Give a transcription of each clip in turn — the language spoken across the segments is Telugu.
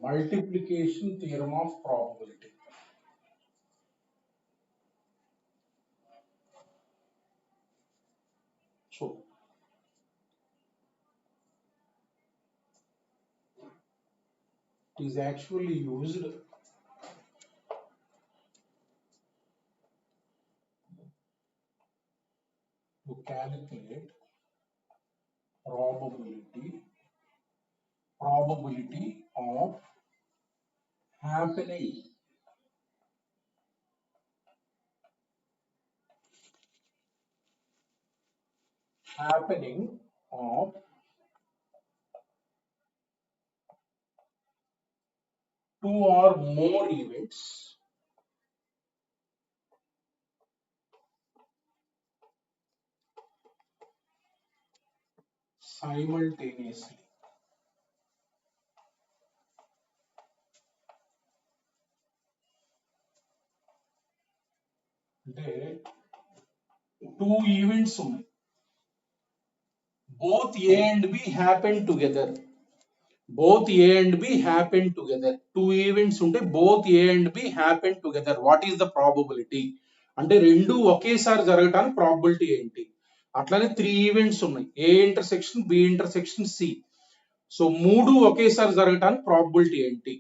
multiplication theorem of probability. So it is actually used to calculate probability of happening of two or more events simultaneously. అంటే two events ఉన్నాయి, both A and B happen together. Both A and B happen together. Two events ఉంటే both A and B happen together. What is the probability? అంటే రెండు ఒకేసారి జరగటానికి ప్రాబబిలిటీ ఏంటి? అట్లానే త్రీ ఈవెంట్స్ ఉన్నాయి, A intersection B intersection C. So మూడు ఒకేసారి జరగటానికి ప్రాబబిలిటీ ఏంటి?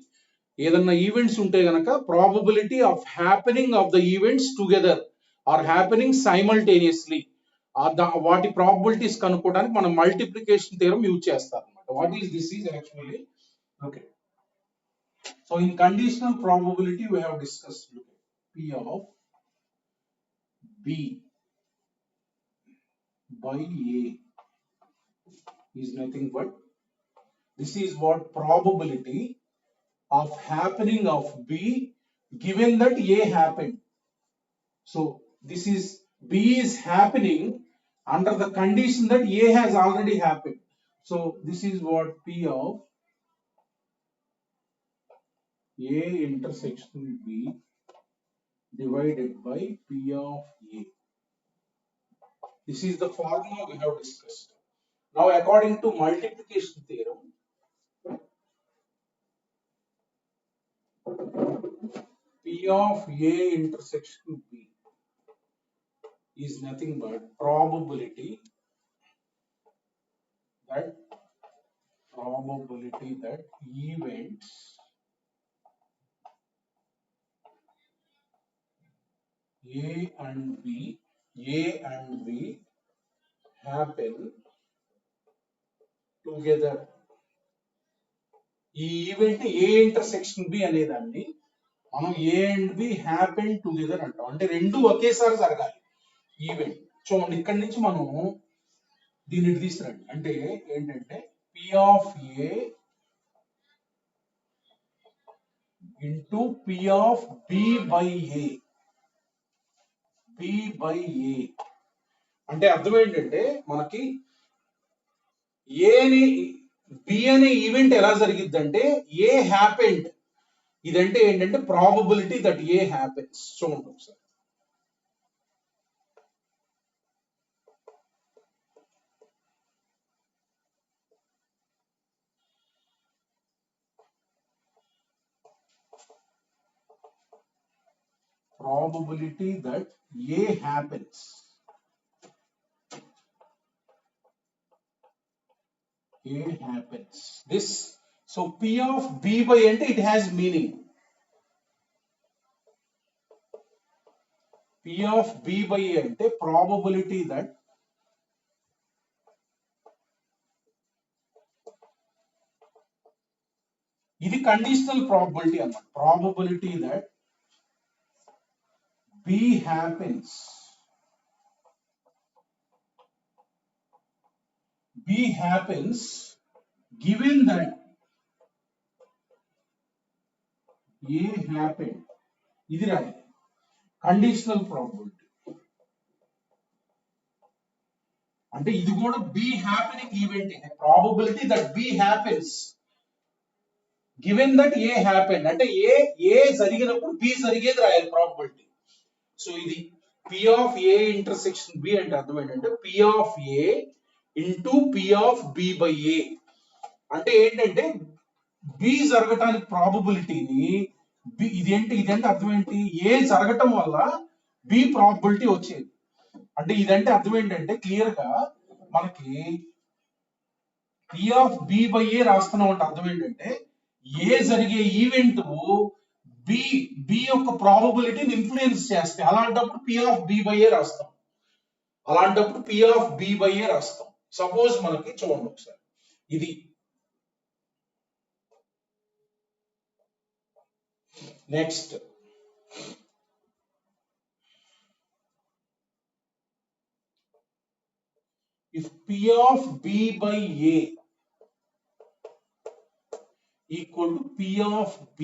ఏదన్నా ఈవెంట్స్ ఉంటే గనక probability of happening of the events together or happening simultaneously, వాటి ప్రాబబిలిటీస్ కనుక్కోవడానికి మనం మల్టిప్లికేషన్ థియరం యూజ్ చేస్తాం అన్నమాట. What is this is actually okay. So in conditional probability we have discussed P of B by A is nothing but this is what probability of happening of B given that A happened. So this is B is happening under the condition that A has already happened. So this is what P of A intersection B divided by P of A. This is the formula we have discussed. Now according to multiplication theorem, P of A intersection B is nothing but probability that events A and B happen together. ఈ ఈవెంట్ A ఇంటర్సెక్షన్ B అనేదాన్ని మనం A and B happen together అంటాం. అంటే రెండు ఒకేసారి జరగాలి ఈవెంట్. చూడండి ఇక్కడ నుంచి మనం దీన్ని తీసుకురండి. అంటే ఏంటంటే P of A into P of B by A. అంటే అర్థం ఏంటంటే మనకి B అనే ఈవెంట్ ఎలా జరిగిద్దంటే A హ్యాపెండ్, ఇదంటే ఏంటంటే ప్రాబబిలిటీ దట్ A హ్యాపెన్స్. చూడండి ఒకసారి. Probability that A happens. This, so P of B by అంటే it has meaning. P of B by A అంటే probability that ఇది కండిషనల్ ప్రాబబిలిటీ అన్నమాట. Probability that B happens given that A happened. ఇది రాయి కండిషనల్ ప్రాబబిలిటీ. అంటే ఇది కూడా B happening event. Probability that B happens given that A happened. అంటే A జరిగినప్పుడు B జరిగేది రాయాలి ప్రాబబిలిటీ. సో ఇది P of A intersection B అంటే అర్థం ఏంటంటే P of A into P of B by A. అంటే ఏంటంటే బి జరగటానికి ప్రాబబిలిటీని ఇదేంటి అర్థం ఏంటి? ఏ జరగటం వల్ల బి ప్రాబబిలిటీ వచ్చేది. అంటే ఇదంటే అర్థం ఏంటంటే క్లియర్ గా మనకి పి ఆఫ్ బి బై ఏ రాస్తున్నాం అంటే అర్థం ఏంటంటే ఏ జరిగే ఈవెంట్ బి బి యొక్క ప్రాబబిలిటీని ఇన్ఫ్లుయెన్స్ చేస్తాయి. అలాంటప్పుడు పి ఆఫ్ బి బై ఏ రాస్తాం. సపోజ్ మనకి చూడండి ఒకసారి ఇది next if P of B by A equal to P of B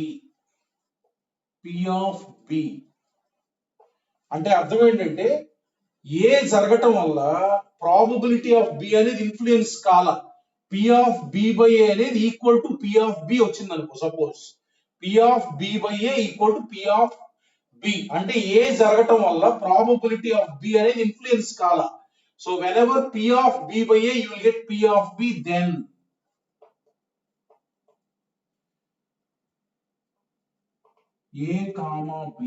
అంటే అర్థం ఏంటంటే ఏ జరగటం వల్ల ప్రాబబిలిటీ ఆఫ్ బి అనేది ఇన్ఫ్లుయెన్స్ కాల P of B by A అనేది equal to P of B వచ్చింది అనుకో. Suppose P of B by A equal to P of B అంటే ఏ జరగటం వల్ల ప్రాబబిలిటీ ఆఫ్ B అనేది ఇన్ఫ్లుయెన్స్ కాల. So whenever P of B by A, you will get P of B, then A comma B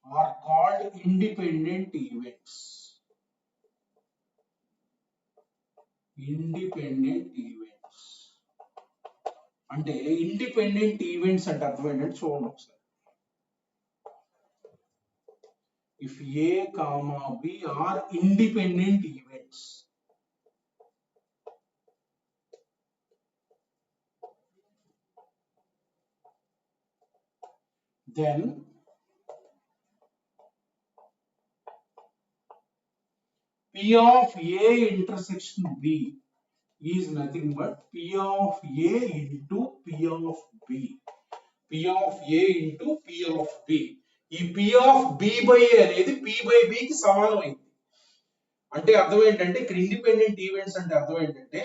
are called independent events. అంటే ఇండిపెండెంట్ ఈవెంట్స్ అంటే అర్థం ఏంటంటే చూడండి ఒకసారి. If A comma B are independent events, then P of A intersection B is nothing but P of A into P of B. P of A into P of B. ఈ P of B by A అనేది P by B కి సమానమైంది. అంటే అర్థం ఏంటంటే ఇక్కడ ఇండిపెండెంట్ ఈవెంట్స్ అంటే అర్థం ఏంటంటే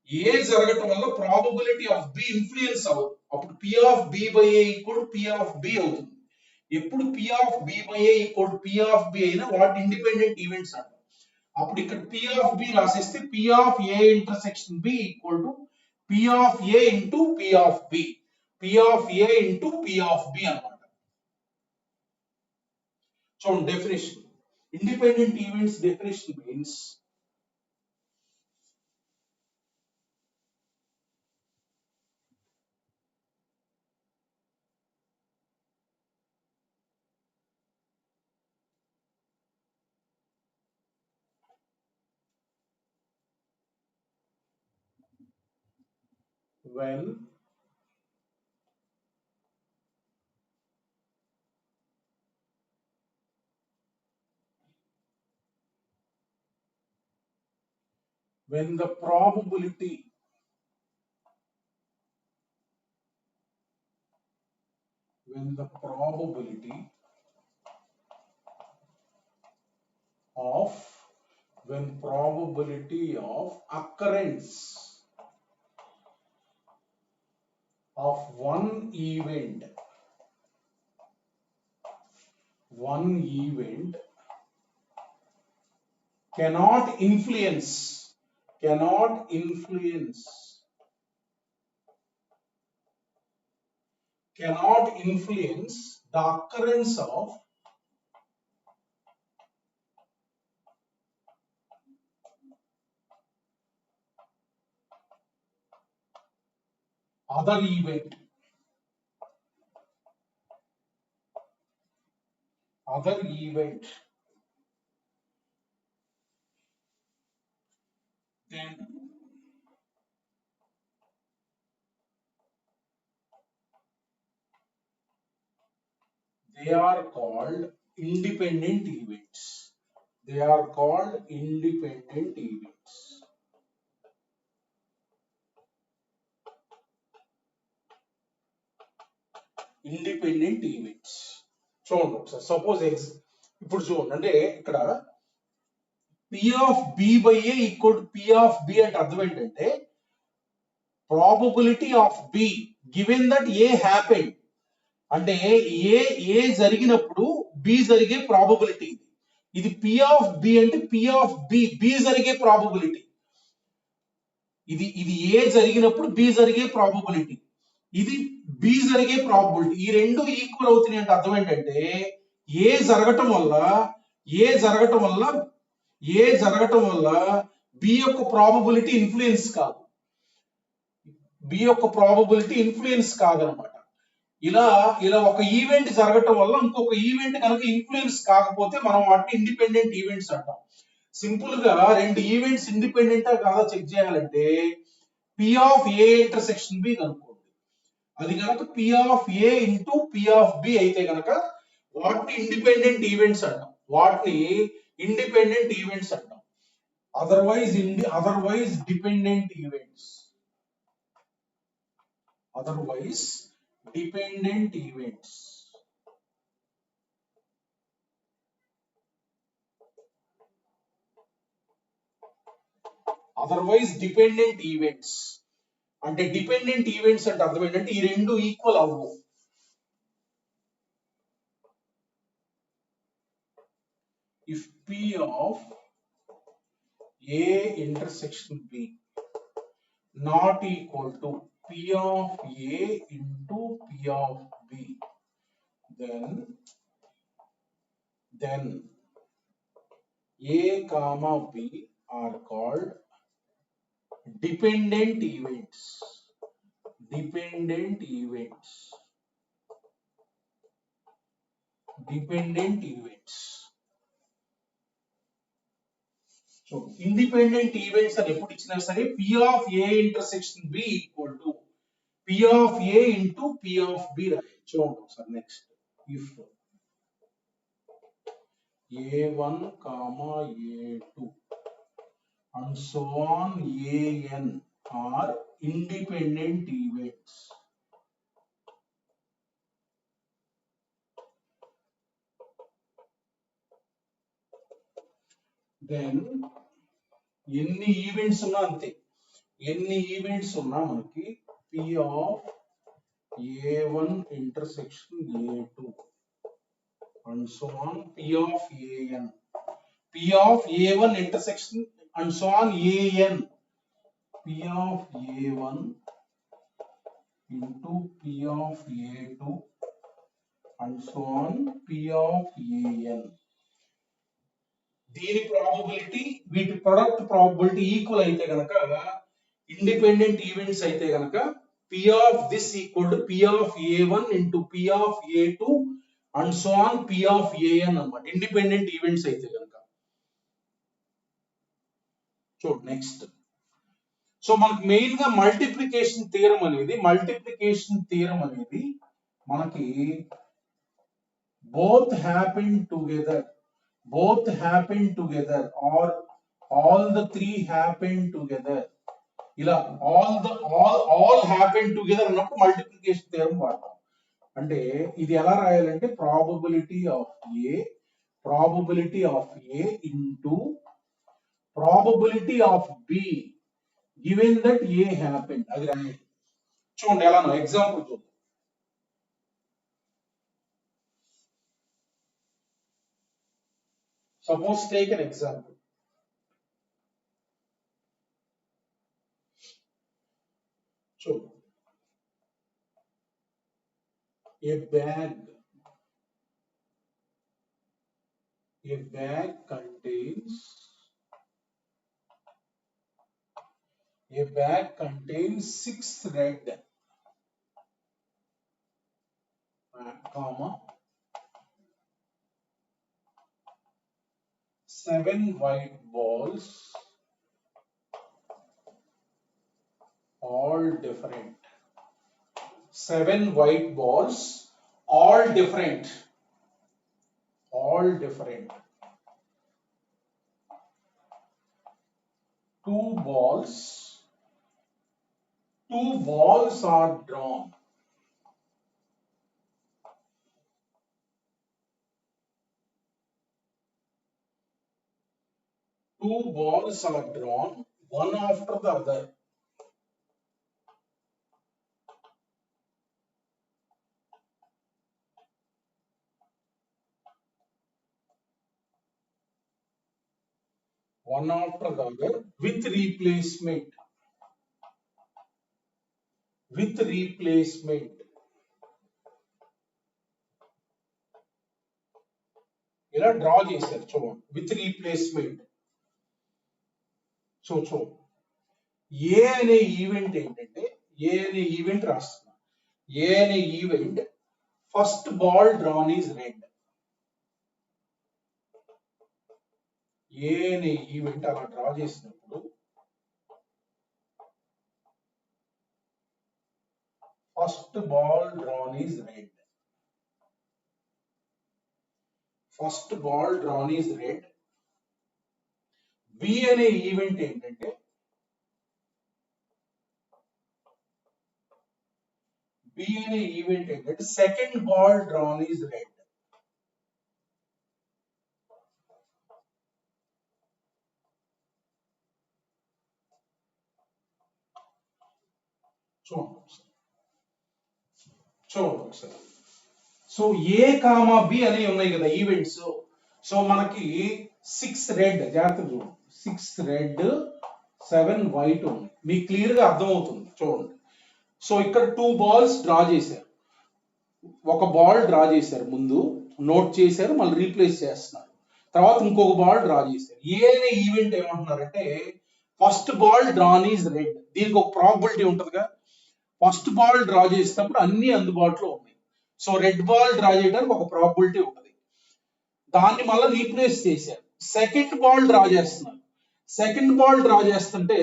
ఏ జరగటం వల్ల ప్రాబబిలిటీ ఆఫ్ బి ఇన్ఫ్లుయెన్స్ అవ్వదు. అప్పుడు P of B by A equal P of B అవుతుంది. ఎప్పుడు P of B by A equal P of B అయినా వాటి ఇండిపెండెంట్ ఈవెంట్స్ అంటారు. అప్పుడు ఇక్కడ P of B రాసేస్తే P of A intersection B equal to P of A into P of B. P of A into P of B అన్నమాట. చూడండి definition. Independent events definition means when the probability of occurrence of one event cannot influence the occurrence of other event. Then they are called independent events. Independent events చూడండి ఒకసారి. సపోజ్ ఇప్పుడు చూడండి అంటే ఇక్కడ P of B by A equal to P of B అంటే అర్థం ఏంటంటే probability of B given that A happened అంటే ఏ జరిగినప్పుడు B జరిగే ప్రాబబిలిటీ. ఇది పి ఆఫ్ బి అంటే పి ఆఫ్ బి జరిగే ప్రాబబిలిటీ. ఇది ఏ జరిగినప్పుడు బి జరిగే ప్రాబబిలిటీ, ఇది బి జరిగే ప్రాబబిలిటీ. ఈ రెండు ఈక్వల్ అవుతున్నాయి అంటే అర్థం ఏంటంటే ఏ జరగటం వల్ల ఏ జరగటం వల్ల ఏ జరగటం వల్ల బి యొక్క ప్రాబబిలిటీ ఇన్ఫ్లుయెన్స్ కాదు, బి యొక్క ప్రాబబిలిటీ ఇన్ఫ్లుయెన్స్ కాదనమాట. ఇలా ఇలా ఒక ఈవెంట్ జరగటం వల్ల ఇంకొక ఈవెంట్ కనుక ఇన్ఫ్లుయెన్స్ కాకపోతే మనం వాటిని ఇండిపెండెంట్ ఈవెంట్స్ అంటాం. సింపుల్ గా రెండు ఈవెంట్స్ ఇండిపెండెంటా కాదా చెక్ చేయాలంటే P of A intersection B కనుక్కోండి. అది కనుక P of A into P of B అయితే కనుక వాటిని ఇండిపెండెంట్ ఈవెంట్స్ అంటాం, వాటిని ఇండిపెండెంట్ ఈవెంట్స్ అంటాం. Otherwise dependent events, otherwise dependent events. Otherwise dependent events అంటే డిపెండెంట్ ఈవెంట్స్ అంటే అర్థం ఏంటంటే ఈ రెండు ఈక్వల్ అవ్వవు. If P of A intersection B not equal to P of A into P of B, then A comma B are called dependent events. Dependent events. Dependent events. So independent events అని ఎప్పుడు ఇచ్చినా సరే P of A intersection B equal to P of A into P of B రాయొచ్చు. చూడండి sir next if A1 comma A2 and so on an are independent events, then ఎన్ని ఈవెంట్స్ ఉన్నా అంతే, ఎన్ని ఈవెంట్స్ ఉన్నా మనకి P of A1 intersection A2 and so on P of AN, P of A1 intersection and so on AN, P of A1 into P of A2 and so on P of AN. దీని ప్రాబబిలిటీ వీటి ప్రొడక్ట్ ప్రాబబిలిటీ ఈక్వల్ అయితే గనక ఇండిపెండెంట్ ఈవెంట్స్ అయితే గనక P of this equal to P of A1 into P of A2 and so on P of AN అన్నమాట, ఇండిపెండెంట్ ఈవెంట్స్ అయితే గనక. చూడు నెక్స్ట్. సో మనకి మెయిన్ గా మల్టిప్లికేషన్ థియరం అనేది మనకి both happen together or all the three happen together, ఇలా all happen together అన్నప్పుడు మల్టిప్లికేషన్ థియరం వాడతాం. అంటే ఇది ఎలా రాయాలంటే probability of A into probability of be given that A happened, అది రాయాలి. చూడండి ఎలానో ఎగ్జాంపుల్ చూద్దాం. Suppose take an example. So, a bag contains 6 red, comma 7 white balls, all different. 7 white balls, all different. 2 balls are drawn. Two balls are drawn, one after the other. one after the other with replacement. ఇలా డ్రా చేశారు చూడండి, విత్ రీప్లేస్మెంట్. సో ఏ అనే ఈవెంట్ ఏంటంటే, ఏ అనే ఈవెంట్ రాస్తున్నా. ఏ అనే event first ball drawn is red. A అనే ఈవెంట్ అలా డ్రా చేసినప్పుడు first ball drawn is red. First ball drawn is red. B అనే ఈవెంట్ ఏంటంటే, second ball drawn is red. చూడండి ఒకసారి. సో ఏ కామా బి అనేవి ఉన్నాయి కదా ఈవెంట్స్. సో మనకి 6 రెడ్, జాగ్రత్తగా చూడండి, 6 రెడ్ 7 వైట్ ఉంది. మీకు క్లియర్ గా అర్థమవుతుంది చూడండి. సో ఇక్కడ 2 బాల్స్ డ్రా చేశారు. ఒక బాల్ డ్రా చేశారు, ముందు నోట్ చేశారు, మళ్ళీ రీప్లేస్ చేస్తున్నారు. తర్వాత ఇంకొక బాల్ డ్రా చేశారు. ఏ అనే ఈవెంట్ ఏమంటున్నారంటే first ball drawn is red. దీనికి ఒక ప్రాబిలిటీ ఉంటుందిగా, ఫస్ట్ బాల్ డ్రా చేసినప్పుడు అన్ని అందుబాటులో ఉన్నాయి. సో రెడ్ బాల్ డ్రా చేయడానికి ఒక ప్రాబిలిటీ ఉంటుంది. దాన్ని మళ్ళీ రీప్లేస్ చేశారు. సెకండ్ బాల్ డ్రా చేస్తున్నారు. సెకండ్ బాల్ డ్రా చేస్తుంటే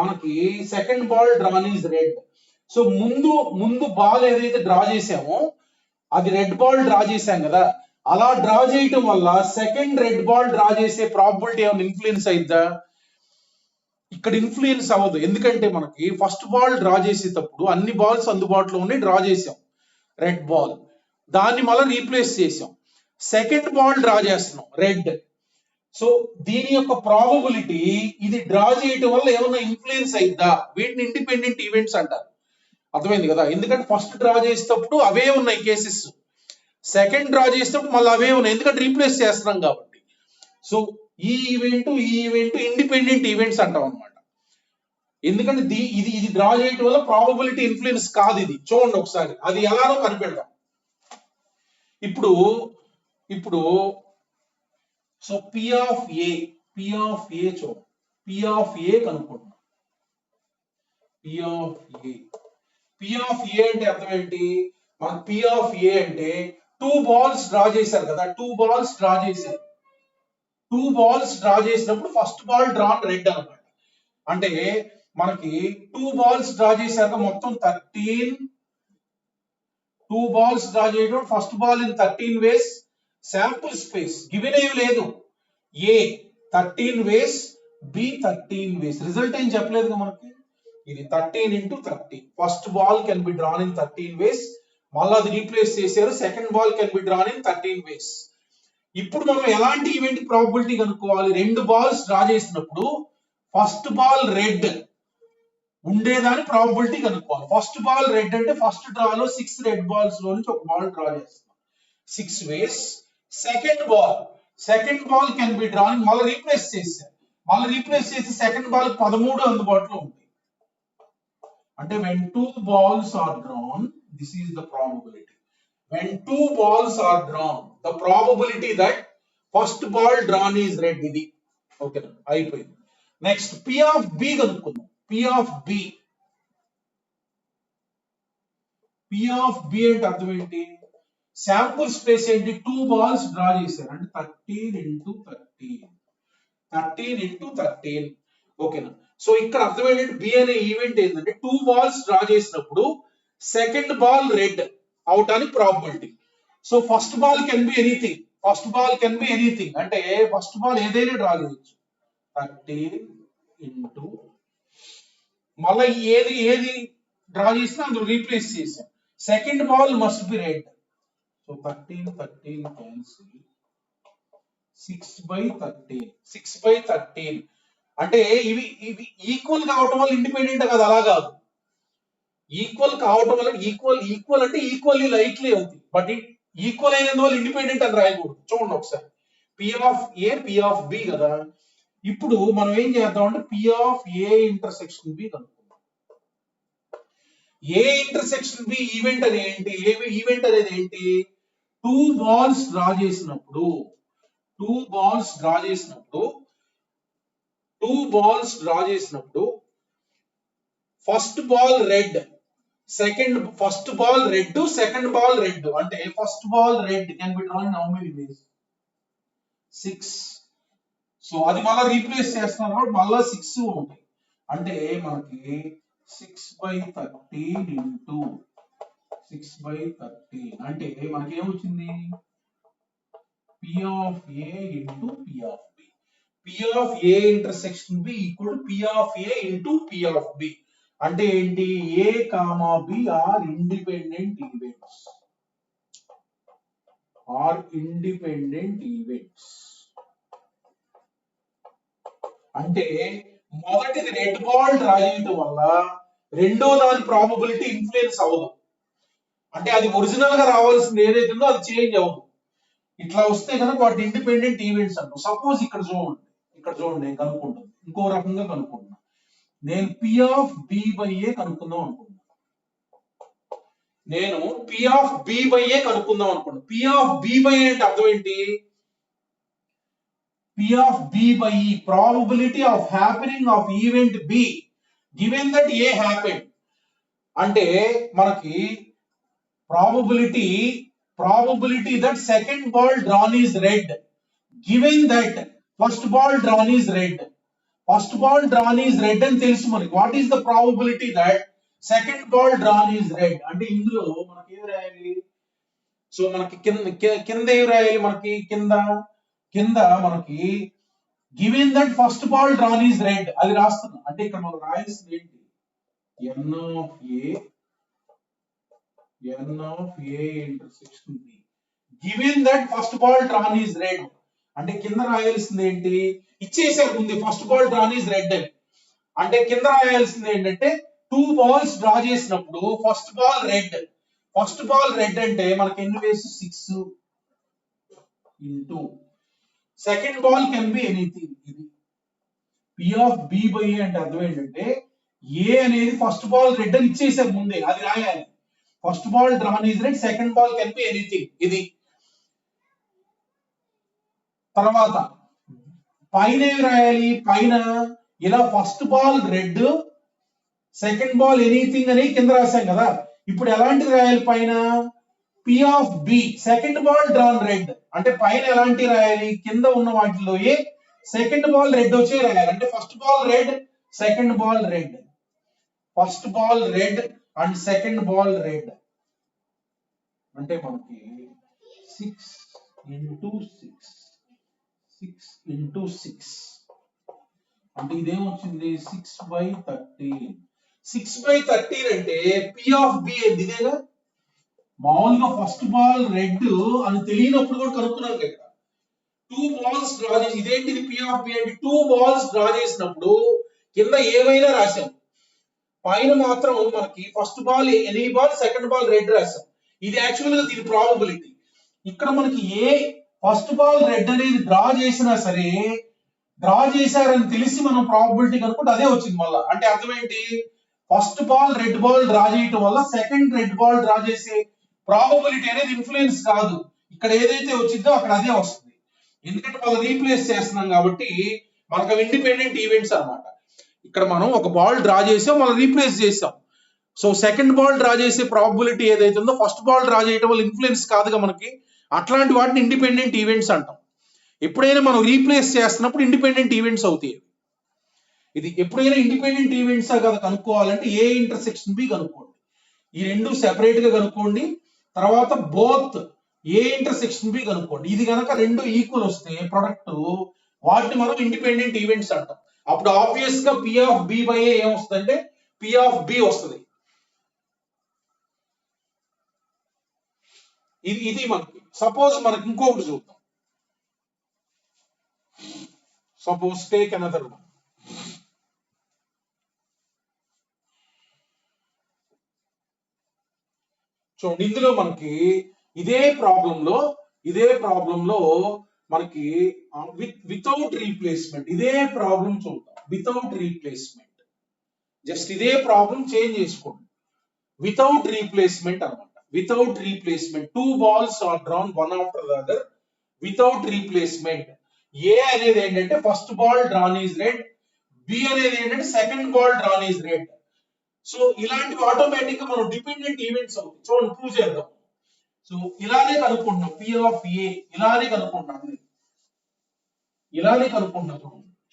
మనకి second ball drawn is red. So ముందు బాల్ ఏదైతే డ్రా చేసామో అది రెడ్ బాల్ డ్రా చేశాం కదా, అలా డ్రా చేయటం వల్ల సెకండ్ రెడ్ బాల్ డ్రా చేసే ప్రాబిలిటీ ఏమైనా ఇన్ఫ్లుయెన్స్ అయిద్దా? ఇక్కడ ఇన్ఫ్లుయెన్స్ అవ్వదు. ఎందుకంటే మనకి ఫస్ట్ బాల్ డ్రా చేసేటప్పుడు అన్ని బాల్స్ అందుబాటులో ఉన్నాయి, డ్రా చేసాం రెడ్ బాల్, దాన్ని మళ్ళీ రీప్లేస్ చేసాం. సెకండ్ బాల్ డ్రా చేస్తున్నాం రెడ్. సో దీని యొక్క ప్రాబబిలిటీ ఇది డ్రా చేయటం వల్ల ఏమన్నా ఇన్ఫ్లుయెన్స్ అయిద్దా? వీటిని ఇండిపెండెంట్ ఈవెంట్స్ అంటారు. అర్థమైంది కదా? ఎందుకంటే ఫస్ట్ డ్రా చేసేటప్పుడు అవే ఉన్నాయి కేసెస్, సెకండ్ డ్రా చేసేటప్పుడు మళ్ళీ అవే ఉన్నాయి, ఎందుకంటే రీప్లేస్ చేస్తున్నాం కాబట్టి. సో ఈ ఈవెంట్ ఇండిపెండెంట్ ఈవెంట్స్ అంటాం అనమాట. ఎందుకంటే ఇది డ్రా చేయటం వల్ల ప్రాబబిలిటీ ఇన్ఫ్లుయెన్స్ కాదు. ఇది చూడండి ఒకసారి, అది ఎలానో కనిపెడదాం. ఇప్పుడు సో పి ఆఫ్ ఏ చూడండి, పి ఆఫ్ ఏ కనుక్కుంటున్నాం. పి ఆఫ్ ఏ అంటే అర్థం ఏంటి? మనకు పి ఆఫ్ ఏ అంటే 2 బాల్స్ డ్రా చేశారు కదా, 2 బాల్స్ డ్రా చేశారు. 2 బాల్స్ డ్రా చేసినప్పుడు ఫస్ట్ బాల్ డ్రాన్ రెడ్ అనమాట. అంటే మనకి 2 బాల్స్ డ్రా చేశాక మొత్తం 13. 2 బాల్స్ డ్రా చేయడం, first ball in 13 ways, sample space given ఏమి లేదు. ఏ 13 వేస్, బి 13 వేస్. రిజల్ట్ ఏం చెప్పలేదు మనకి. ఇది 13 into 13. First ball can be drawn in 13 వేస్. మళ్ళీ అది రీప్లేస్ చేశారు, second ball can be drawn in 13 వేస్. ఇప్పుడు మనం ఎలాంటి ఈవెంట్ ప్రాబిలిటీ కనుక్కోవాలి? 2 బాల్స్ డ్రా చేసినప్పుడు ఫస్ట్ బాల్ రెడ్ ఉండేదాని ప్రాబిలిటీ కనుక్కోవాలి. ఫస్ట్ బాల్ రెడ్ అంటే ఫస్ట్ డ్రాలో 6 రెడ్ బాల్స్ లో నుంచి ఒక బాల్ డ్రా చేస్తున్నాం, 6 ways. Second ball can be drawn, మళ్ళీ రీప్లేస్ చేసి సెకండ్ బాల్ 13 అందుబాటులో ఉంది. అంటే when 2 balls are drawn, this is the probability. When 2 balls are drawn, the probability that first ball drawn is red. ఇది ఓకే, అయిపోయింది. నెక్స్ట్ పి ఆఫ్ బి కనుక్కుందాం. పి ఆఫ్ బి అంటే అర్థం ఏంటి? శాంపుల్ స్పేస్ ఏంటి? 2 బాల్స్ డ్రా చేశారు అంటే 13 into 13. ఓకేనా? సో ఇక్కడ అర్థం ఏంటంటే బి అనే ఈవెంట్ ఏంటంటే 2 బాల్స్ డ్రా చేసినప్పుడు సెకండ్ బాల్ రెడ్ అవటానికి probability. So first ball can be anything. అంటే ఫస్ట్ బాల్ ఏదైనా డ్రా చేయొచ్చు. 13 into మళ్ళీ ఏది డ్రా చేసినా అందులో రీప్లేస్ చేసాం. Second ball must be red. So 13 cancel, 6/13. అంటే ఇవి ఈక్వల్ కావటం వల్ల ఇండిపెండెంట్ కాదు, అలా కాదు. ఈక్వల్ కావటం వల్ల ఈక్వల్ అంటే ఈక్వల్లీ లైక్లీ అవుతుంది, బట్ ఈక్వల్ అయినందువల్ల ఇండిపెండెంట్ అని రాయకూడదు. చూడండి ఒకసారి, P of A P of B కదా. ఇప్పుడు మనం ఏం చేద్దాం అంటే P of A intersection B కనుక్కుందాం. A intersection B ఈవెంట్ అనేది ఏంటి? ఈవెంట్ అనేది ఏంటి? టూ బాల్స్ డ్రా చేసినప్పుడు first ball red, first ball red, second ball red. అంటే first ball red can be drawn in how many ways? 6. So అది మళ్ళీ రీప్లేస్ చేస్తున్నారు కాబట్టి మళ్ళీ 6 ఉంటాయి. అంటే మనకి 6/13 ఇంటూ 6/13 అంటే మనకి ఏమొచ్చింది? P of A into P of B. P of A intersection B equal to P of A into P of B. అంటే ఏంటి? A, B are independent events. అంటే మొదటిది రెడ్ బాల్ డ్రా చేయడం వల్ల రెండో దాని ప్రాబబిలిటీ ఇన్ఫ్లుయెన్స్ అవ్వదు. అంటే అది ఒరిజినల్ గా రావాల్సింది ఏదైతుందో అది చేంజ్ అవ్వదు. ఇట్లా వస్తే కనుక వాటి ఇండిపెండెంట్ ఈవెంట్స్ అంటాం. సపోజ్ ఇక్కడ చూడండి నేను కనుక్కుంటాను, ఇంకో రకంగా కనుక్కుంటున్నా. నేను P of B by A కనుక్కుందాం అనుకుంటున్నా. P of B by A అంటే అర్థం ఏంటి? P of B by E, probability of happening of event B given that A happened. అంటే మనకి probability that second ball drawn is red given that first ball drawn is red. First ball drawn is red అని తెలుసు మనకి. What is the probability that second ball drawn is red? అంటే ఇందులో మనకి ఏం రాయాలి? సో మనకి కింద ఏం రాయాలి? మనకి కింద మనకి given that first ball drawn is red అది రాస్తున్నాం. అంటే ఇక్కడ మనం రాయాల్సింది ఏంటి? N of A intersection B. Given that first ball drawn is red. అంటే కింద రాయాల్సింది ఏంటి? ఇచ్చేసారు ముందు first ball drawn is red అని. అంటే కింద రాయాల్సింది ఏంటంటే టూ బాల్స్ డ్రా చేసినప్పుడు ఫస్ట్ బాల్ రెడ్ అంటే మనకి ఎన్ని వేస్? 6 into second ball can be anything. ఇది P of B by A అంటే అర్థం ఏంటంటే A అనేది ఫస్ట్ బాల్ రెడ్ అని ఇచ్చేసారు ముందే, అది రాయాలి. First ball drawn is red, second ball can be anything. ఇది తర్వాత పైన ఏం రాయాలి? పైన ఇలా first ball red, second ball anything అని కింద రాశాం కదా. ఇప్పుడు ఎలాంటిది రాయాలి? పైన P of B, second ball drawn red. అంటే పైన ఎలాంటి రాయాలి? కింద ఉన్న వాటిలో సెకండ్ బాల్ రెడ్ వచ్చే రాయాలి. అంటే first ball red, second ball red, first ball red and second ball red. అంటే మనకి 6 into 6 అంటే ఇదేమొచ్చింది? 6/13. 6/13 అంటే P of B ఇదేగా. మామూలుగా ఫస్ట్ బాల్ రెడ్ అని తెలియనప్పుడు కూడా కనుక్కున్నాను కదా. టూ బాల్స్ డ్రా చేసి ఇదేంటిది? P of B అంటే టూ బాల్స్ డ్రా చేసినప్పుడు కింద ఏమైనా రాశాం, పైన మాత్రం మనకి first ball any ball, second ball red రాశాం. ఇది యాక్చువల్ గా దీని ప్రాబబిలిటీ. ఇక్కడ మనకి ఫస్ట్ బాల్ రెడ్ అనేది డ్రా చేసినా సరే, డ్రా చేశారని తెలిసి మనం ప్రాబబిలిటీ కనుక్కుంటే అదే వచ్చింది మళ్ళా. అంటే అర్థం ఏంటి? First ball red ball draw చేయటం వల్ల సెకండ్ రెడ్ బాల్ డ్రా చేసే ప్రాబబిలిటీ అనేది ఇన్ఫ్లుయెన్స్ కాదు. ఇక్కడ ఏదైతే వచ్చిందో అక్కడ అదే వస్తుంది. ఎందుకంటే మనం రీప్లేస్ చేస్తున్నాం కాబట్టి మనకు ఇండిపెండెంట్ ఈవెంట్స్ అన్నమాట. ఇక్కడ మనం ఒక బాల్ డ్రా చేసాం, మనం రీప్లేస్ చేసాం. సో సెకండ్ బాల్ డ్రా చేసే ప్రాబబిలిటీ ఏదైతే ఉందో ఫస్ట్ బాల్ డ్రా చేయడం వల్ల ఇన్ఫ్లుయెన్స్ కాదుగా మనకి. అట్లాంటి వాటిని ఇండిపెండెంట్ ఈవెంట్స్ అంటాం. ఎప్పుడైనా మనం రీప్లేస్ చేస్తున్నప్పుడు ఇండిపెండెంట్ ఈవెంట్స్ అవుతాయి. ఇది ఎప్పుడైనా ఇండిపెండెంట్ ఈవెంట్స్ కదా కనుక్కోవాలంటే A ఇంటర్సెక్షన్ B కనుక్కోండి. ఈ రెండు సెపరేట్ గా కనుక్కోండి. తర్వాత బోత్ A ఇంటర్సెక్షన్ B కనుక్కోండి. ఇది కనుక రెండు ఈక్వల్ వస్తే ప్రొడక్ట్, వాటిని మనం ఇండిపెండెంట్ ఈవెంట్స్ అంటాం. అప్పుడు ఆబ్వియస్ గా P of B by A ఏమొస్తుందంటే P of B వస్తుంది. ఇది మనకి. సపోజ్ మనకి ఇంకొకటి చూద్దాం. Suppose take another one. చూడండి, ఇందులో మనకి ఇదే ప్రాబ్లం లో మనకి వితౌట్ రీప్లేస్మెంట్ ఇదే ప్రాబ్లం చూద్దాం. వితౌట్ రీప్లేస్మెంట్ జస్ట్ ఇదే ప్రాబ్లం చేంజ్ చేసుకోండి. వితౌట్ రీప్లేస్మెంట్ అనమాట. Without replacement 2 balls are drawn one after the other without replacement. A అనేది ఏంటంటే first ball drawn is red, B అనేది ఏంటంటే second ball drawn is red. So ఇలాంటివి ఆటోమేటిక్ గా మనం డిపెండెంట్ ఈవెంట్స్ అవుతాయి. చూడండి ప్రూవ్ చేద్దాం. సో ఇలానే కనుక్కుంటున్నాం పి ఆఫ్ ఏ, ఇలానే కనుక్కుంటున్నాం, ఇలానే కనుక్కుంటున్నాం.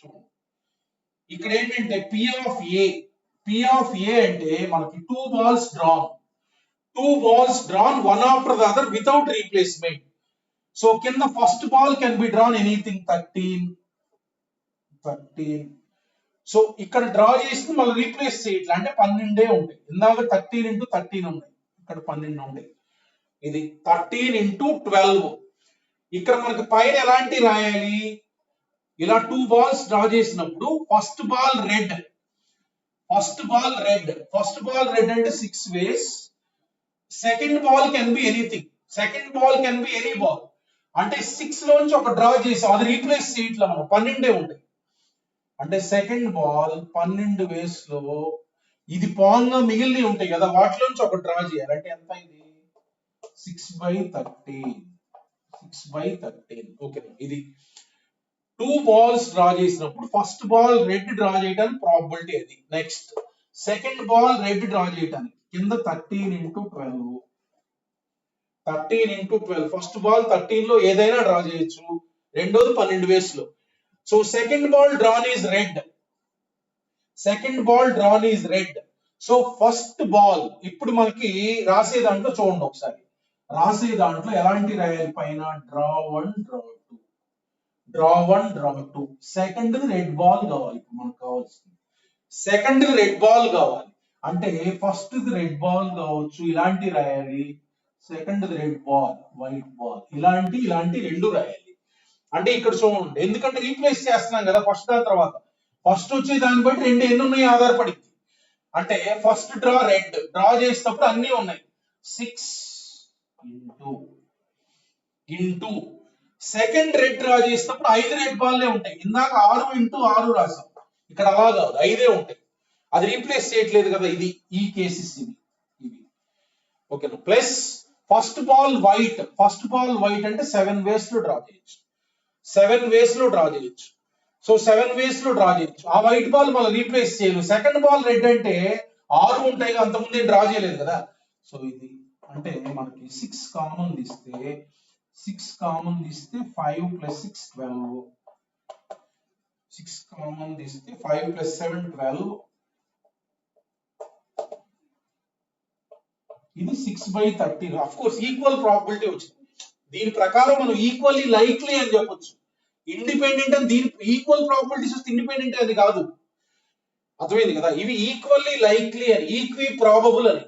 చూడండి ఇక్కడ ఏంటంటే P of A, P of A అంటే మనకి 2 balls drawn one after the other without replacement. So కింద first ball can be drawn anything 13. So ఇక్కడ డ్రా చేసి మళ్ళీ రీప్లేస్ చేయట్లా అంటే 12 ఉంటాయి. ఇందాక 13 into 13 ఉన్నాయి, ఇక్కడ 12 ఉంటాయి. ఇది 13 into 12. ఇక్కడ మనకి పైన ఎలాంటి రాయాలి, ఇలా 2 balls డ్రా చేసినప్పుడు ఫస్ట్ బాల్ రెడ్ అంటే 6 ways. Second ball can be anything, second ball can be any ball అంటే 6 లోంచి ఒక డ్రా చేసాం, అది రీప్లేస్ చేయట్లా మనం 12 ఉంటాయి. అంటే సెకండ్ బాల్ 12 ways లో ఇది పాంగా మిగిలినవి ఉంటాయి కదా, వాటిలోంచి ఒక డ్రా చేయాలి. అంటే ఎంత ఇది 6/13. ఓకే, ఇది 2 balls డ్రా చేసినప్పుడు ఫస్ట్ బాల్ రెడ్ డ్రా చేయడానికి ప్రాబిలిటీ అది. Next second ball red draw చేయడానికి కింద 13 into 12. ఫస్ట్ బాల్ 13 లో ఏదైనా డ్రా చేయొచ్చు, రెండోది 12 ways లో. So second ball drawn is red. So first ball ఇప్పుడు మనకి రాసే దాంట్లో చూడండి ఒకసారి, రాసే దాంట్లో ఎలాంటి రాయాలి, పైన draw 1 draw 2. Second red ball కావాలి, ఇప్పుడు మనకు కావాల్సింది సెకండ్ రెడ్ బాల్ కావాలి. అంటే ఫస్ట్ రెడ్ బాల్ కావచ్చు, ఇలాంటి రాయాలి. Second red ball, white ball, ఇలాంటి రెండు రాయాలి. అంటే ఇక్కడ చూడండి, ఎందుకంటే రీప్లేస్ చేస్తున్నాం కదా ఫస్ట్ దాని తర్వాత, ఫస్ట్ వచ్చే దాన్ని బట్టి రెండు ఎన్ని ఉన్నాయి ఆధారపడింది. అంటే ఫస్ట్ డ్రా రెడ్ డ్రా చేసినప్పుడు అన్ని ఉన్నాయి 6 into సెకండ్ రెడ్ డ్రా చేసినప్పుడు 5 రెడ్ బాల్లే ఉంటాయి. ఇందాక 6 into 6 రాసాం, ఇక్కడ అలా కాదు 5 ఉంటాయి, అది రీప్లేస్ చేయట్లేదు కదా. ఇది ఈ కేసెస్ ఇవి ఓకేనా. ప్లస్ ఫస్ట్ బాల్ వైట్ అంటే 7 ways లో డ్రా చేయొచ్చు, 7 ways లో డ్రా చేయొచ్చు. సో 7 ways లో డ్రా చేయొచ్చు. ఆ వైట్ బాల్ మళ్ళీ రీప్లేస్ చేయలేదు. సెకండ్ బాల్ రెడ్ అంటే 6 ఉంటాయి, అంతకుముందు డ్రా చేయలేదు కదా. సో ఇది అంటే మనకి 6 కామన్ తీస్తే 5 + 6 12, 6 కామన్ తీస్తే 5 + 7 12. ఇది 6/13. ఆఫ్ కోర్స్ ఈక్వల్ ప్రాబిలిటీ వచ్చింది. దీని ప్రకారం మనం ఈక్వల్లీ లైక్లీ అని చెప్పొచ్చు. ఇండిపెండెంట్ అని దీని ఈక్వల్ ప్రాబిలిటీస్ వస్తే ఇండిపెండెంట్ అది కాదు, అర్థమైంది కదా. ఇవి ఈక్వల్లీ లైక్లీ అని, ఈక్వి ప్రాబబుల్ అని.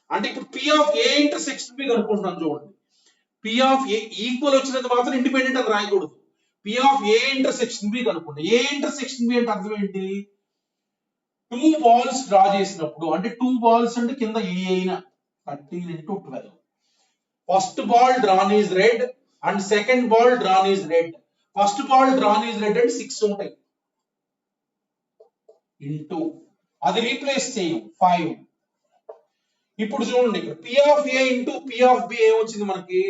అంటే ఇప్పుడు P of A intersection B కనుక్కుంటున్నాం చూడండి. పి ఆఫ్ ఏ ఈక్వల్ వచ్చినంత మాత్రం ఇండిపెండెంట్ అని రాయకూడదు. P of A intersection B కనుక్కుంటాం. ఏ ఇంటర్సెక్షన్ బి అంటే అర్థం ఏంటి, 2 balls డ్రా చేసినప్పుడు అంటే 2 balls అంటే కింద ఏ అయినా 13 into 12. First ball drawn is red and second ball drawn is red. First ball drawn is red అంటే 6 ఉంటాయి ఇంటూ అది రీప్లేస్ చేయం 5. ఇప్పుడు చూడండి, ఇక్కడ P of A into P of B ఏమొచ్చింది మనకి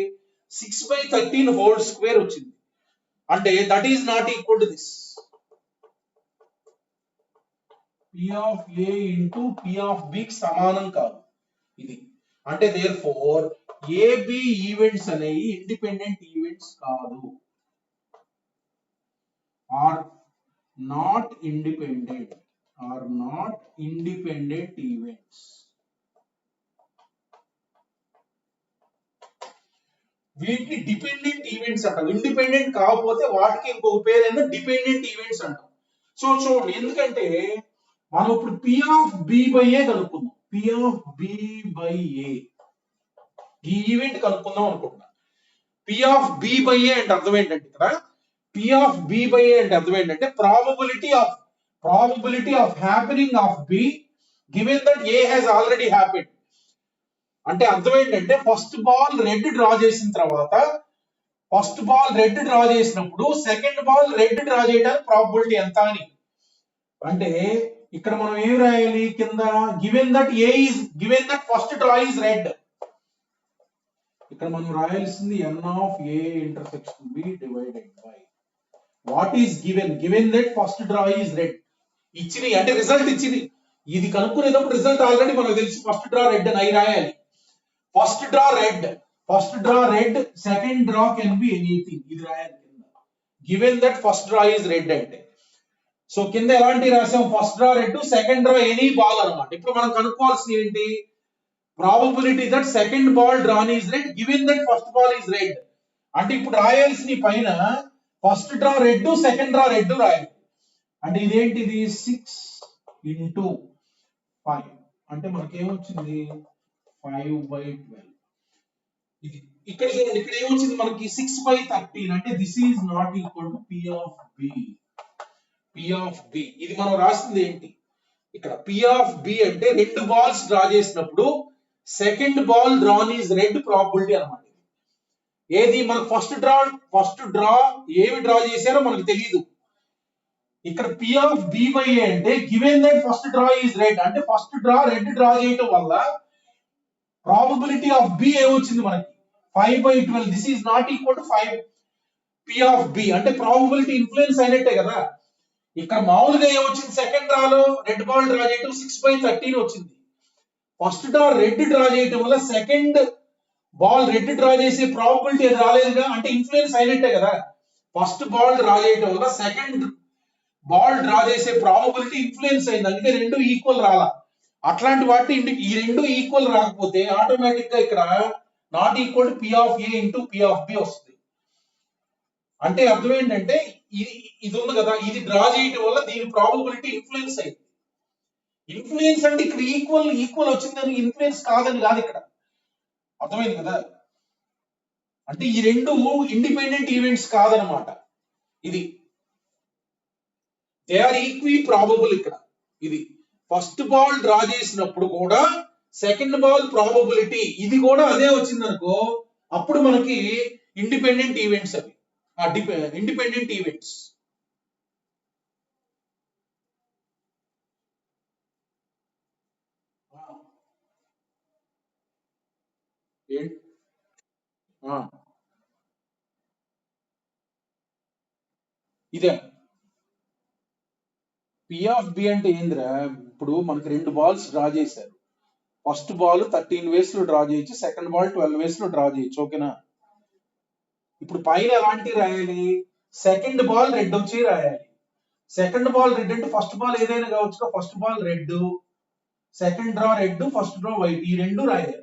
6/13 హోల్ స్క్వేర్ వచ్చింది. అంటే that is not equal to this. P of A into P of B కి సమానం కాదు ఇది. అంటే దేర్ ఫోర్ ఏబి ఈవెంట్స్ అనేవి ఇండిపెండెంట్ ఈవెంట్స్ కాదు, ఆర్ నాట్ ఇండిపెండెంట్ ఈవెంట్స్. వీటిని డిపెండెంట్ ఈవెంట్స్ అంటాం. ఇండిపెండెంట్ కాకపోతే వాటికి ఇంకొక పేరు ఏంటంటే డిపెండెంట్ ఈవెంట్స్ అంటాం. సో చూడండి, ఎందుకంటే మనం ఇప్పుడు పి ఆఫ్ బి బై ఏ కనుక్కుందాం. పి ఆఫ్ బి బై ఏ ఈ ఈవెంట్ కనుక్కుందాం అనుకుంటున్నా. P of B by A అంటే అర్థం ఏంటంటే, ఇక్కడ P of B by A అంటే అర్థం ఏంటంటే probability of happening of be given that A has already happened. అంటే అర్థం ఏంటంటే ఫస్ట్ బాల్ రెడ్ డ్రా చేసిన తర్వాత ఫస్ట్ బాల్ రెడ్ డ్రా చేసినప్పుడు సెకండ్ బాల్ రెడ్ డ్రా చేయడానికి ప్రాబబిలిటీ ఎంత అని. అంటే ఇక్కడ మనం ఏం రాయాలి కింద, given that A is given that first draw is red. ఇక్కడ మనం రాయాల్సింది n of a intersection b divided by what is given that first draw is red. ఇచ్చింది అంటే రిజల్ట్ ఇచ్చింది. ఇది కనుక్కునేటప్పుడు రిజల్ట్ ఆల్రెడీ మనకు తెలుసు, ఫస్ట్ డ్రా రెడ్ అని అయి రాయాలి. First draw red second draw can be anything, ఇది రాయాలి కింద. Given that first draw is red అంటే సో కింద ఎలాంటి రాసాం, first draw red second draw any ball అన్నమాట. ఇప్పుడు మనం కనుక్కోవాల్సింది ఏంటి, probability that second ball drawn is red given that first ball is red. అంటే ఇప్పుడు రాయాల్సిన పైన first draw red second draw red రాయాలి. అంటే ఇదేంటిది 6 into 5 అంటే మనకేమొచ్చింది 5/12. ఇది ఇక్కడ చూడండి, ఇక్కడ ఏమొచ్చింది మనకి 6/13. అంటే this is not equal to p of b. ఇది మనం రాసింది ఏంటి, ఇక్కడ p ఆఫ్ b అంటే రెండు బాల్స్ డ్రా చేసినప్పుడు second ball drawn is red probability అన్నమాట. ఏది మనకు ఫస్ట్ డ్రా ఏమి డ్రా చేశారో మనకు తెలియదు. ఇక్కడ p of b by a అంటే given that first draw is red అంటే ఫస్ట్ డ్రా రెడ్ డ్రా చేయటం వల్ల ప్రాబబిలిటీ ఆఫ్ b ఏమొచ్చింది మనకి 5/12. This is not equal to 5 p of b అంటే ప్రాబబిలిటీ ఇన్ఫ్లుయెన్స్ అయినట్టే కదా. ఇక్కడ మామూలుగా ఏమొచ్చింది, సెకండ్ డ్రాలో రెడ్ బాల్ డ్రా చేయటం 6/13 వచ్చింది. ఫస్ట్ డ్రా రెడ్ డ్రా చేయటం వల్ల సెకండ్ బాల్ రెడ్ డ్రా చేసే ప్రాబబిలిటీ అది రాలేదుగా, అంటే ఇన్ఫ్లుయెన్స్ అయినట్టే కదా. ఫస్ట్ బాల్ డ్రా చేయటం వల్ల సెకండ్ బాల్ డ్రా చేసే ప్రాబబిలిటీ ఇన్ఫ్లుయెన్స్ అయింది, అందుకే రెండు ఈక్వల్ రాలా. అట్లాంటి వాటి ఈ రెండు ఈక్వల్ రాకపోతే ఆటోమేటిక్ గా ఇక్కడ not equal to p of a into p of b వస్తుంది. అంటే అర్థం ఏంటంటే ఇది ఉంది కదా, ఇది డ్రా చేయటం వల్ల దీని ప్రాబబిలిటీ ఇన్ఫ్లుయెన్స్ అయింది. ఇన్ఫ్లుయెన్స్ అంటే ఇక్కడ ఈక్వల్ వచ్చిందని ఇన్ఫ్లుయెన్స్ కాదని కాదు ఇక్కడ, అర్థమైంది కదా. అంటే ఈ రెండు ఇండిపెండెంట్ ఈవెంట్స్ కాదనమాట. ఇది దే ఆర్ ఈక్వీ ప్రాబబుల్. ఇక్కడ ఇది ఫస్ట్ బాల్ డ్రా చేసినప్పుడు కూడా సెకండ్ బాల్ ప్రాబబిలిటీ ఇది కూడా అదే వచ్చింది అనుకో, అప్పుడు మనకి ఇండిపెండెంట్ ఈవెంట్స్ అవి ఇండిపెండెంట్ ఈవెంట్స్. ఇదే p ఆఫ్ b అంటే ఏందిరా, ఇప్పుడు మనకి రెండు బాల్స్ డ్రా చేశారు. ఫస్ట్ బాల్ 13 వేస్ లో డ్రా చేయొచ్చు, సెకండ్ బాల్ 12 వేస్ లో డ్రా చేయొచ్చు, ఓకేనా. ఇప్పుడు పైన ఎలాంటి రాయాలి, సెకండ్ బాల్ రెడ్ వచ్చి రాయాలి. సెకండ్ బాల్ రెడ్ అంటే ఫస్ట్ బాల్ ఏదైనా కావచ్చు, first ball red, second draw red, first draw white, ఈ రెండు రాయాలి,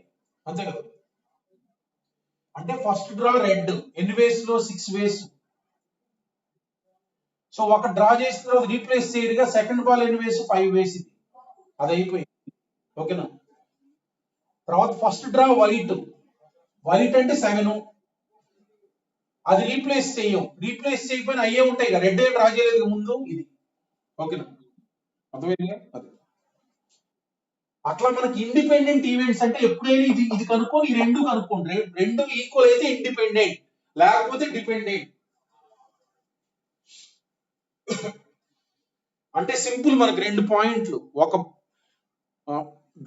అంతే కదా. అంటే ఫస్ట్ డ్రా రెడ్ ఎన్ని వేస్ లో 6 వేస్. సో ఒక డ్రా చేసిన తర్వాత రీప్లేస్ చేయగా సెకండ్ బాల్ ఎన్ని వేసి 5 వేసి అది అయిపోయింది, ఓకేనా. తర్వాత ఫస్ట్ డ్రా వైట్ అంటే 7, అది రీప్లేస్ చేయకపోయినా అయ్యే ఉంటాయి కదా, రెడ్ డ్రా చేయలేదు ముందు ఇది, ఓకేనా. అర్థమైంది అది. అట్లా మనకి ఇండిపెండెంట్ ఈవెంట్స్ అంటే ఎప్పుడైనా ఇది కనుక్కొని ఈ రెండు కనుక్కోండి, రెండు ఈక్వల్ అయితే ఇండిపెండెంట్, లేకపోతే డిపెండెంట్. అంటే సింపుల్, మనకి రెండు పాయింట్లు, ఒక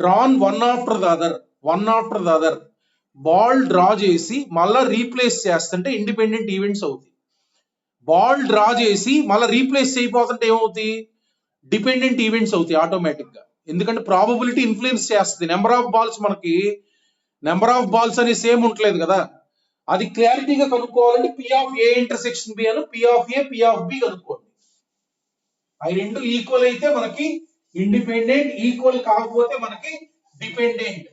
drawn one after the other ball draw చేసి మళ్ళా రీప్లేస్ చేస్తుంటే ఇండిపెండెంట్ ఈవెంట్స్ అవుతాయి. బాల్ డ్రా చేసి మళ్ళీ రీప్లేస్ చేయబోతుంటే ఏమవుతాయి, డిపెండెంట్ ఈవెంట్స్ అవుతాయి ఆటోమేటిక్ గా. ఎందుకంటే ప్రాబబిలిటీ ఇన్ఫ్లుయెన్స్ చేస్తుంది. నెంబర్ ఆఫ్ బాల్స్ అని సేమ్ ఉండలేదు కదా, అది క్లారిటీగా కనుక్కోవాలంటే p of a intersection b అని p of a p of b కనుక్కోండి. అవి రెండు ఈక్వల్ అయితే మనకి ఇండిపెండెంట్, ఈక్వల్ కాకపోతే మనకి dependent.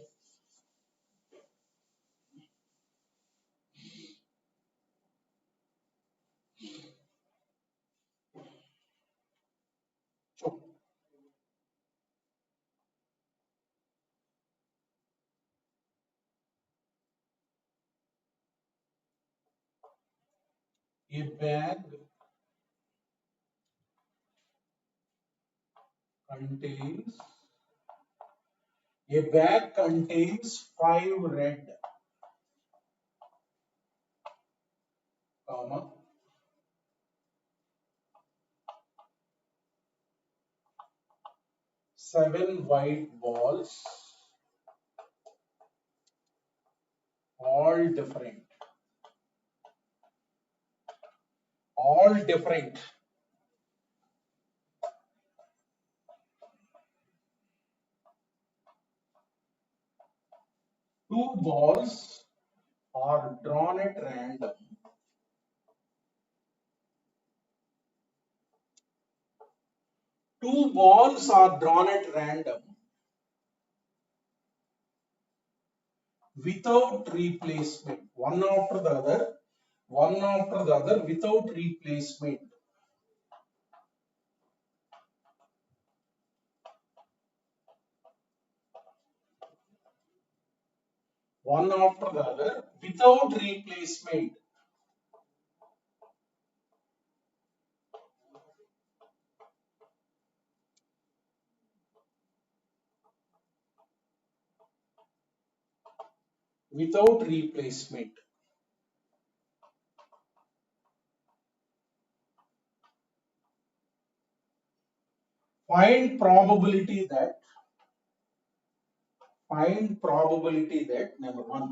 A bag contains 5 red comma 7 white balls, all different. Two balls are drawn at random. Two balls are drawn at random without replacement. One after the other without replacement. One after the other without replacement. Without replacement. Find probability that number one,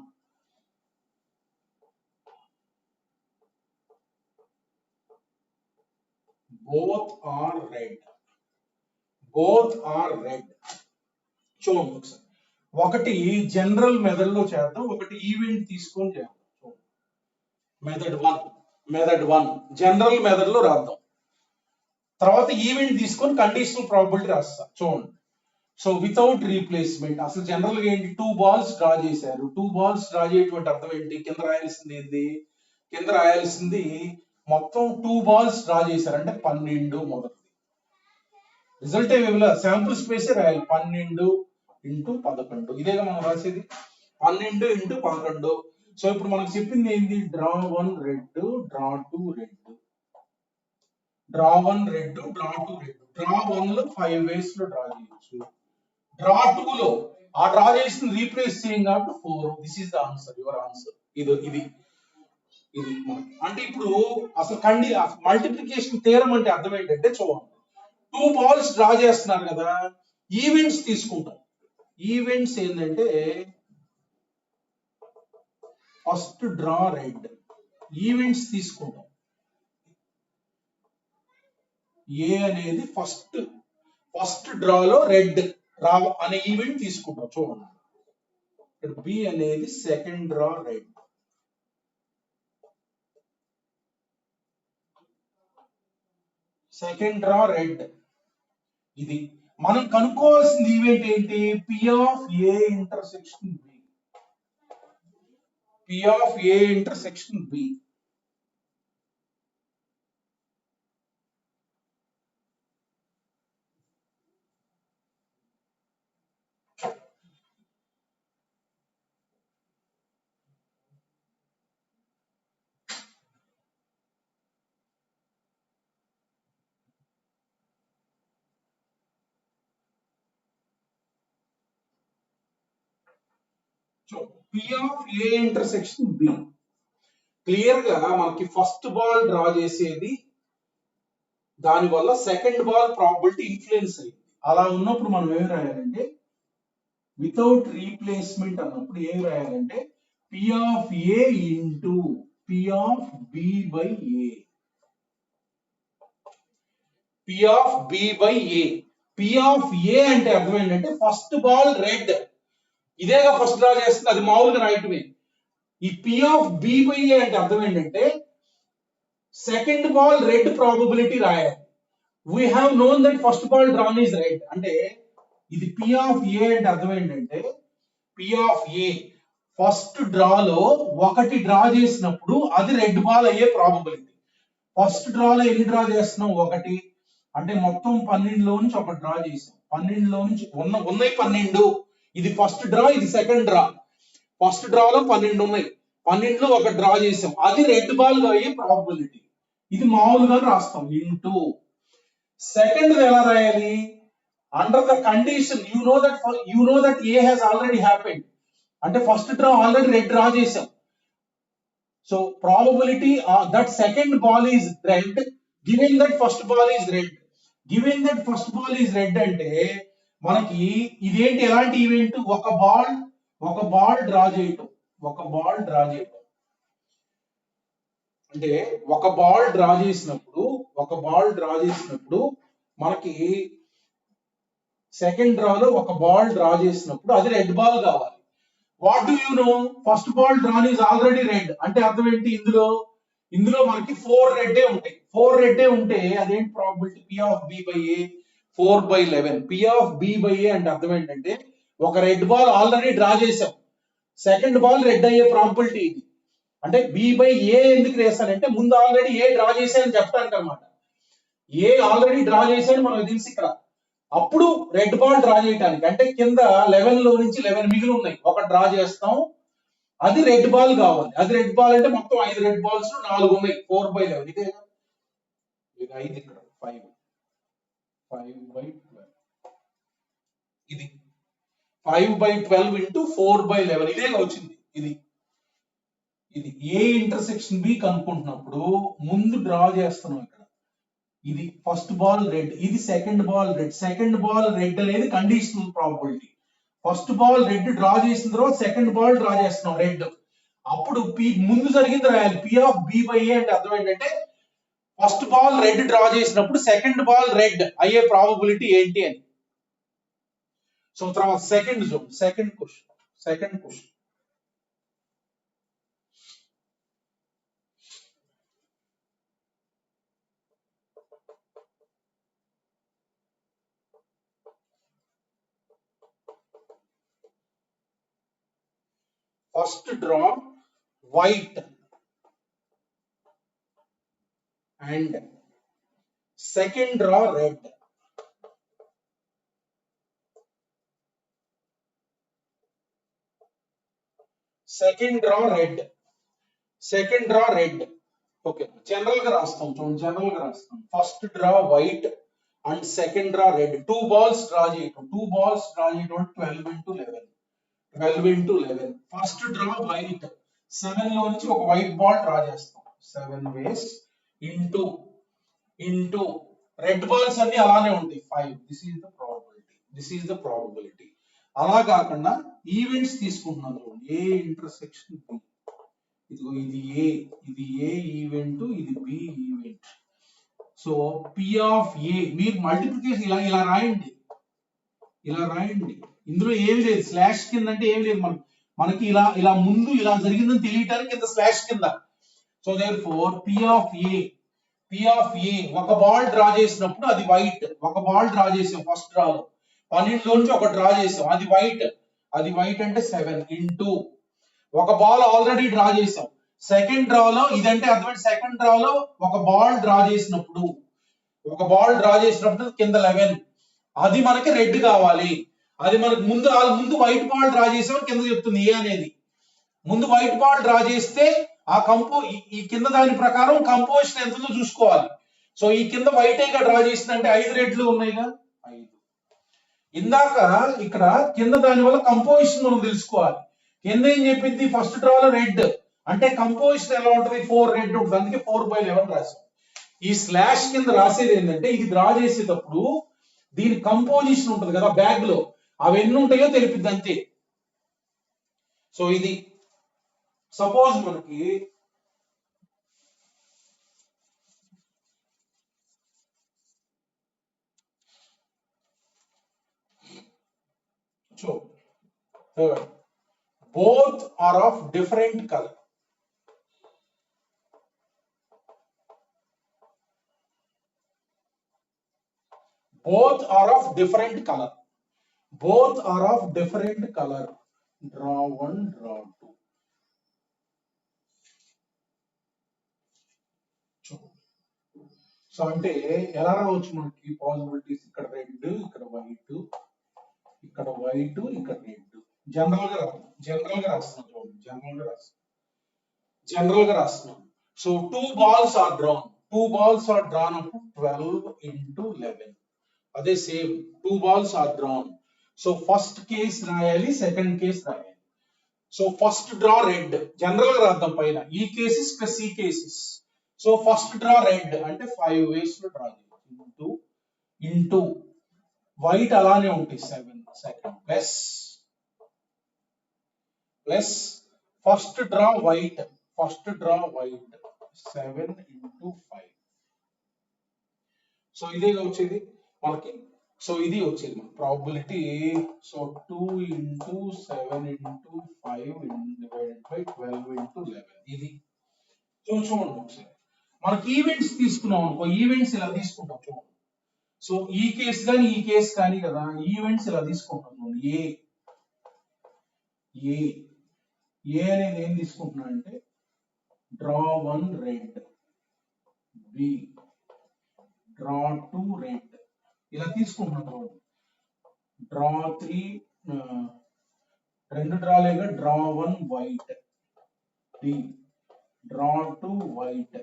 both are red. చూడండి ఒకసారి, ఒకటి జనరల్ మెథడ్ లో చేద్దాం, ఒకటి ఈవెంట్ తీసుకొని చేద్దాం. మెథడ్ వన్ జనరల్ మెథడ్ లో రాద్దాం, తర్వాత ఈవెంట్ తీసుకొని కండిషనల్ ప్రాబబిలిటీ రాస్తాం. చూడండి, సో వితౌట్ రీప్లేస్మెంట్. అసలు జనరల్ గా ఏంటి, 2 balls డ్రా చేశారు. 2 balls డ్రా చేయటువంటి అర్థం ఏంటి, కింద రాయాల్సింది మొత్తం 2 balls డ్రా చేశారు అంటే 12 మొదటిది. రిజల్ట్ ఏమి శాంపుల్ స్పేస్ రాయాలి, 12 × 11. ఇదేగా మనం రాసేది, 12 × 11. సో ఇప్పుడు మనకు చెప్పింది ఏంటి, draw 1 red, draw 2 red, draw 1 red, draw 2 red. Draw 1 లో 5 ways లో డ్రా చేయొచ్చు. డ్రా 2 లో ఆ డ్రా చేసిన రీప్లేస్ చేయం కాబట్టి 4. This is the answer, your answer. ఇది అంటే ఇప్పుడు అసలు మల్టిప్లికేషన్ థియరం అంటే అర్థం ఏంటంటే, చూడండి, 2 balls డ్రా చేస్తున్నారు కదా, ఈవెంట్స్ తీసుకుంటాం. ఈవెంట్స్ ఏంటంటే ఫస్ట్ డ్రా రెడ్, ఈవెంట్స్ తీసుకుంటాం. ఏ అనేది ఫస్ట్ డ్రాలో రెడ్ రా అనే ఈవెంట్ తీసుకుంటాం. చూడండి, బి అనేది సెకండ్ డ్రా రెడ్, ఇది మనం కనుక్కోవాల్సిన ఈవెంట్ ఏంటి, P of A intersection B. P of A intersection B. Clear గా మనకి ఫస్ట్ బాల్ డ్రా చేసేది, దానివల్ల సెకండ్ బాల్ ప్రాబబిలిటీ ఇన్ఫ్లుయెన్స్ అయింది. అలా ఉన్నప్పుడు మనం ఏం రాయాలంటే, వితౌట్ రీప్లేస్మెంట్ అన్నప్పుడు ఏం రాయాలంటే, P of A into P of B by A. P of B by A. P of A అంటే అర్థం ఏంటంటే ఫస్ట్ బాల్ రెడ్, ఇదేగా ఫస్ట్ డ్రా చేస్తుంది, అది మామూలుగా రాయటమే. ఈ P of B by A అంటే అర్థం ఏంటంటే సెకండ్ బాల్ రెడ్ ప్రాబబిలిటీ రాయాలి. We have known that first ball drawn is red. అంటే ఇది పి ఆఫ్ ఏ అంటే అర్థం ఏంటంటే, పి ఆఫ్ ఏ ఫస్ట్ డ్రాలో ఒకటి డ్రా చేసినప్పుడు అది రెడ్ బాల్ అయ్యే ప్రాబబిలిటీ. ఫస్ట్ డ్రాలో ఎన్ని డ్రా చేస్తున్నాం, ఒకటి. అంటే మొత్తం 12లో నుంచి ఒక డ్రా చేసాం. 12లో నుంచి ఉన్నాయి 12. ఇది ఫస్ట్ డ్రా, ఇది సెకండ్ డ్రా. ఫస్ట్ డ్రాలో 12 ఉన్నాయి, 12లో ఒక డ్రా చేసాం, అది రెడ్ బాల్ గా అయ్యే ప్రాబబిలిటీ. ఇది మామూలుగా రాస్తాం ఇంటూ. సెకండ్ ఎలా రాయాలి, under the condition you know that A has already happened. అంటే first draw already red draw చేసాం, So probability that second ball is red given that first ball is red. Given that first ball is red అంటే మనకి ఇదేంటి ఎలాంటి ఈవెంట్? ఒక బాల్ డ్రా చేయటం. అంటే ఒక బాల్ డ్రా చేసినప్పుడు మనకి సెకండ్ డ్రాలో ఒక బాల్ డ్రా చేసినప్పుడు అది రెడ్ బాల్ కావాలి. What do you know? First ball drawn is already red అంటే అర్థం ఏంటి? ఇందులో మనకి 4 రెడ్డే ఉంటాయి. 4 రెడ్డే ఉంటే అదేంటి probability? P of B by A 4/11. P of B by A అంటే అర్థం ఏంటంటే ఒక రెడ్ బాల్ ఆల్రెడీ డ్రా చేసాం, సెకండ్ బాల్ రెడ్ అయ్యే ప్రాబిలిటీ ఇది. అంటే B by A ఎందుకు వేస్తానంటే ముందు ఆల్రెడీ ఏ డ్రా చేశానని చెప్పడానికి అనమాట. ఏ ఆల్రెడీ డ్రా చేశాను మనకు తెలిసి ఇక్కడ. అప్పుడు రెడ్ బాల్ డ్రా చేయడానికి అంటే కింద 11 లో నుంచి 11 మిగిలి ఉన్నాయి, ఒక డ్రా చేస్తాం, అది రెడ్ బాల్ కావాలి. అది రెడ్ బాల్ అంటే మొత్తం 5 రెడ్ బాల్స్ 4 ఉన్నాయి, 4/11. ఇదే ఇది 5 ఇక్కడ 5/12. ఇది 5/12 ఇంటూ 4/11 ఇదే వచ్చింది. ఇది ఏ ఇంటర్సెక్షన్ బి కనుక్కుంటున్నప్పుడు ముందు డ్రా చేస్తున్నాం ఇక్కడ. ఇది ఫస్ట్ బాల్ రెడ్, ఇది second ball red. Second ball red అనేది conditional probability. First ball red draw చేసిన తర్వాత సెకండ్ బాల్ డ్రా చేస్తున్నాం రెడ్. అప్పుడు ముందు జరిగింది రాయాలి. P of B by A అంటే అర్థం ఏంటంటే ఫస్ట్ బాల్ రెడ్ డ్రా చేసినప్పుడు సెకండ్ బాల్ రెడ్ అయ్యే ప్రాబబిలిటీ ఏంటి అని. సో తర్వాత second question first draw white and second draw red. Second draw red. Okay, general గా రాస్తాం. First draw white and second draw red. 2 balls draw చేయటం 12 into 11. ఫస్ట్ డ్రా వైట్, 7 లో నుంచి ఒక వైట్ బాల్ డ్రా చేస్తాం. 7 ways ఇంటూ రెడ్ బాల్స్ అన్ని అలానే ఉంటాయి 5. This is the probability. అలా కాకుండా ఈవెంట్స్ తీసుకుంటున్నాం చూడండి. ఏ ఇంటర్సెక్షన్ బి, ఇదిగో ఇది ఏ ఈవెంట్, ఇది B event. So P of A మీరు మల్టిప్లికేషన్ ఇలా రాయండి. ఇందులో ఏం లేదు, స్లాష్ కింద అంటే ఏం లేదు. మనకి ఇలా ముందు ఇలా జరిగిందని తెలియటానికి కింద స్లాష్ కింద. So therefore P of A ఒక బాల్ డ్రా చేసినప్పుడు అది వైట్. ఒక బాల్ డ్రా చేసాం ఫస్ట్ డ్రాలో, 12 లో నుంచి ఒక డ్రా చేసాం, అది వైట్ అంటే 7 ఇంటూ ఒక బాల్ ఆల్రెడీ డ్రా చేసాం సెకండ్ డ్రాలో. ఇదంటే అర్థం సెకండ్ డ్రాలో ఒక బాల్ డ్రా చేసినప్పుడు కింద 11, అది మనకి రెడ్ కావాలి. అది మనకు ముందు వైట్ బాల్ డ్రా చేసాం కింద చెప్తుంది ఏ అనేది. ముందు వైట్ బాల్ డ్రా చేస్తే ఆ ఈ కింద దాని ప్రకారం కంపోజిషన్ ఎంతో చూసుకోవాలి. సో ఈ కింద వైట్ గా డ్రా చేసిందంటే 5 రెడ్లు ఉన్నాయిగా 5. ఇందాక ఇక్కడ కింద దాని వల్ల కంపోజిషన్ మనం తెలుసుకోవాలి. కింద ఏం చెప్పింది? ఫస్ట్ డ్రాలో రెడ్ అంటే కంపోజిషన్ ఎలా ఉంటుంది? 4 రెడ్ ఉంటుంది, అందుకే 4/11 రాసాం. ఈ స్లాష్ కింద రాసేది ఏంటంటే ఇది డ్రా చేసేటప్పుడు దీని కంపోజిషన్ ఉంటుంది కదా బ్యాగ్ లో, అవి ఎన్ని ఉంటాయో తెలిపిద్ది అంతే. సో ఇది సపోజ్ మనకి both are of different color. Both are of different color. Draw 1, draw 2. So అంటే ఎలా రావచ్చు మనకి పాసిబిలిటీస్? ఇక్కడ రెడ్, ఇక్కడ వైట్, ఇక్కడ రెడ్. జనరల్ గా రాస్తున్నాం. So 2 balls are drawn. 2 balls are drawn up 12 into 11. అదే same 2 balls are drawn. So first case రాయాలి, సెకండ్ కేస్ రాయాలి. So first draw red, general గా రాద్దాం పైన ఈ కేసెస్ ప్లస్ ఈ cases. So first draw red అంటే 5 వేస్ లో డ్రా చేయాలి ఇంటూ వైట్ అలానే ఉంటాయి 7 second plus first draw white 7 into 5. So ఇదే వచ్చేది మనకి. సో ఇది వచ్చేది మన probability. So 2 into 7 into 5 divided by 12 into 11 ఇది. సో చూడండి ఒకసారి మనకి ఈవెంట్స్ తీసుకున్నాం అనుకో, ఈవెంట్స్ ఇలా తీసుకుంటాం చూడండి. సో ఈ కేసు కానీ ఈ కేసు కానీ కదా, ఈవెంట్స్ ఇలా తీసుకుంటాం. ఏ అనేది ఏం తీసుకుంటున్నా అంటే draw 1 red, B draw 2 red ఇలా తీసుకుంటున్నాం. డ్రా 3 రెండు డ్రాలేగా draw 1 white, D draw 2 white.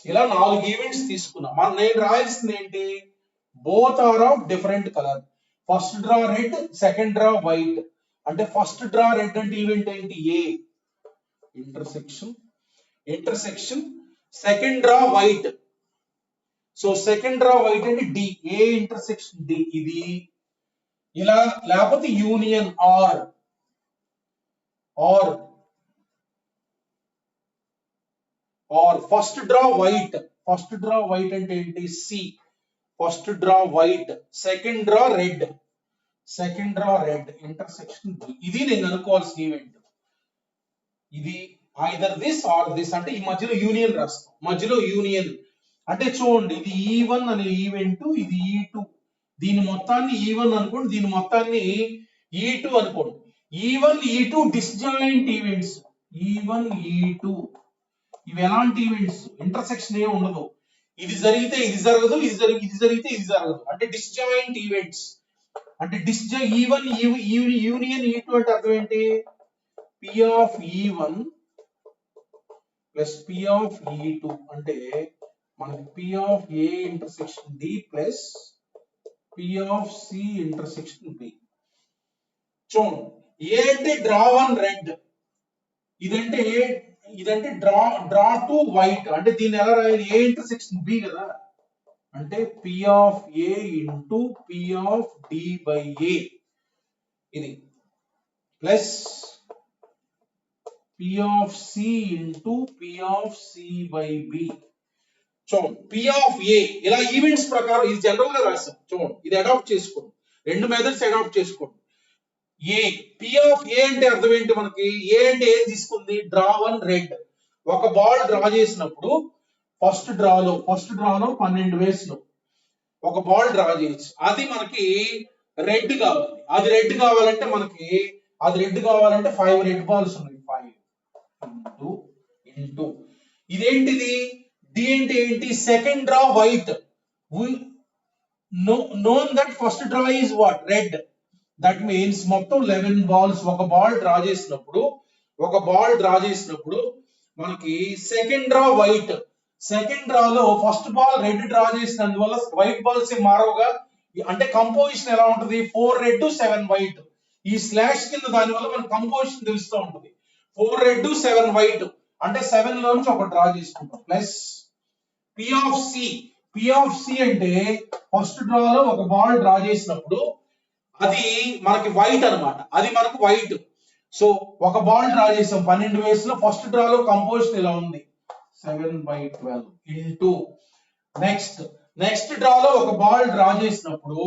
ఇలా 4 ఈవెంట్స్ తీసుకున్నా. నేను రాయాల్సింది ఏంటి, both are of different colour. First draw red, second draw white. అంటే ఫస్ట్ డ్రా రెడ్ అంటే ఈవెంట్ ఏంటి, A intersection. Second draw white, so second draw white అంటే డి, ఏ ఇంటర్సెక్షన్ డి ఇది ఇలా. లేకపోతే union or first draw white అంటే ఏంటి, C first draw white, second draw red intersection B. ఇది నేను అనుకోవాల్సిన ఈవెంట్. ఇది ఐదర్ దిస్ ఆర్ దిస్ అంటే ఈ మధ్యలో యూనియన్ రాస్తాం. మధ్యలో యూనియన్ అంటే చూడండి, ఇది E1 అనే ఈవెంట్, ఇది E2. దీని మొత్తాన్ని E1 అనుకోండి, దీని మొత్తాన్ని E2 అనుకోండి. E1 E2 disjoint events. E1 E2 ఇవి ఎలాంటి ఈవెంట్స్, ఇంటర్సెక్షన్ ఏమి ఉండదు. ఇది జరిగితే ఇది జరగదు, ఇది జరిగితే ఇది జరగదు. అంటే డిస్జాయింట్ ఈవెంట్స్. అంటే E1 యూనియన్ E2 అంటే అర్థం ఏంటి, P of E1 plus P of E2 అంటే మనకి P of A intersection D plus P of C intersection B. చూడండి, ఏ అంటే డ్రా 1 రెడ్, ఇదంటే డ్రా 2 వైట్. అంటే దీన్ని ఎలా రాయాలి, ఏ ఇంటర్సెక్షన్ B కదా. అంటే P of A into P of D by A ఇది plus P of C into P of C by B. చూడండి, P of A ఇలా ఈవెంట్స్ ప్రకారం ఇది జనరల్ గా రాసాం. చూడండి, ఇది అడాప్ట్ చేసుకోండి, రెండు మెథడ్స్ అడాప్ట్ చేసుకోండి. ఏ P of A అంటే అర్థం ఏంటి మనకి, ఏ అంటే ఏం తీసుకుంది, డ్రా 1 రెడ్. ఒక బాల్ డ్రా చేసినప్పుడు ఫస్ట్ డ్రాలో 12 వేస్లో ఒక బాల్ డ్రా చేయొచ్చు. అది మనకి రెడ్ కావాలి. అది రెడ్ కావాలంటే 5 రెడ్ బాల్స్ ఉన్నాయి. 5 ఇంటూ ఇదేంటిది, డి అంటే ఏంటి, second draw white. known that first draw is what, red. That means మొత్తం 11 బాల్స్. ఒక బాల్ డ్రా చేసినప్పుడు మనకి సెకండ్ డ్రా వైట్. సెకండ్ డ్రాలో ఫస్ట్ బాల్ రెడ్ డ్రా చేసినందువల్ల వైట్ బాల్స్ మారవుగా. అంటే కంపోజిషన్ ఎలా ఉంటుంది, 4 రెడ్ 7 వైట్. ఈ స్లాష్ కింద దాని వల్ల మనకు కంపోజిషన్ తెలుస్తూ ఉంటుంది. 4 రెడ్ 7 వైట్ అంటే 7 లో నుంచి ఒక డ్రా చేసుకుంటాం. ప్లస్ P of C అంటే ఫస్ట్ డ్రాలో ఒక బాల్ డ్రా చేసినప్పుడు అది మనకి వైట్ అన్నమాట. అది మనకు వైట్. సో ఒక బాల్ డ్రా చేసాం 12 వేస్ లో. ఫస్ట్ డ్రాలో కంపోజిషన్ ఇలా ఉంది, 7/12 ఇంటూ నెక్స్ట్ డ్రాలో ఒక బాల్ డ్రా చేసినప్పుడు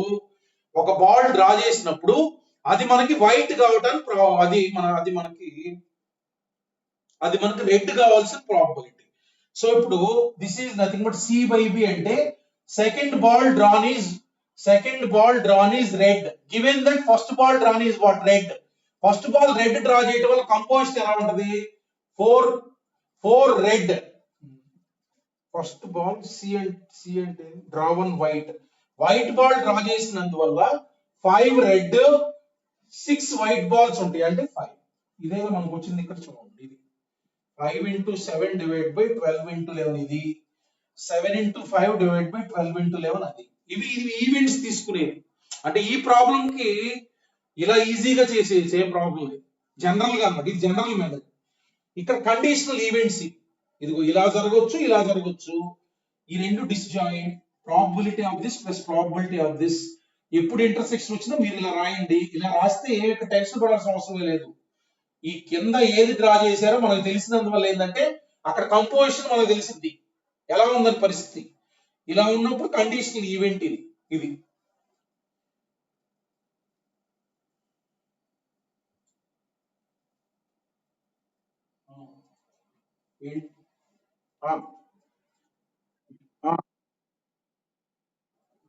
అది మనకి వైట్ కావడానికి అది మనకి రెడ్ కావాల్సిన ప్రాబబిలిటీ. సో ఇప్పుడు this is nothing but C/B అంటే second ball drawn is red given that first ball drawn is what, red. First ball red draw చేయడం వల్ల కంపోజిషన్ ఎలా ఉంటది, 4 రెడ్. ఫస్ట్ బాల్ C అంటే డ్రా 1 వైట్ బాల్ డ్రా చేసినందువల్ల 5 రెడ్ 6 వైట్ బాల్స్ ఉంటాయి. అంటే 5 ఇదే మనకు వచ్చింది ఇక్కడ చూడండి. ఇది 5 into 7 divided by 12 into 11 ఇది 7 into 5 divided by 12 into 11 అది. ఇవి ఈవెంట్స్ తీసుకునేది. అంటే ఈ ప్రాబ్లం కి ఇలా ఈజీగా చేసేది, ఏం ప్రాబ్లం లేదు. జనరల్ గా అన్నమాట, ఇది జనరల్ మెథడ్. ఇక్కడ కండిషనల్ ఈవెంట్స్ ఇదిగో ఇలా జరగవచ్చు, ఇలా జరగవచ్చు. ఈ రెండు disjoint, probability of this plus probability of this. ఎప్పుడు ఇంటర్సెక్షన్ వచ్చినా మీరు ఇలా రాయండి. ఇలా రాస్తే ఏ టెన్షన్ పడాల్సిన అవసరమే లేదు. ఈ కింద ఏది డ్రా చేశారో మనకు తెలిసినందువల్ల ఏంటంటే అక్కడ కంపోజిషన్ మనకు తెలిసింది ఎలా ఉందని పరిస్థితి. ఇలా ఉన్నప్పుడు కండిషనల్ ఈవెంట్ ఇది. ఇది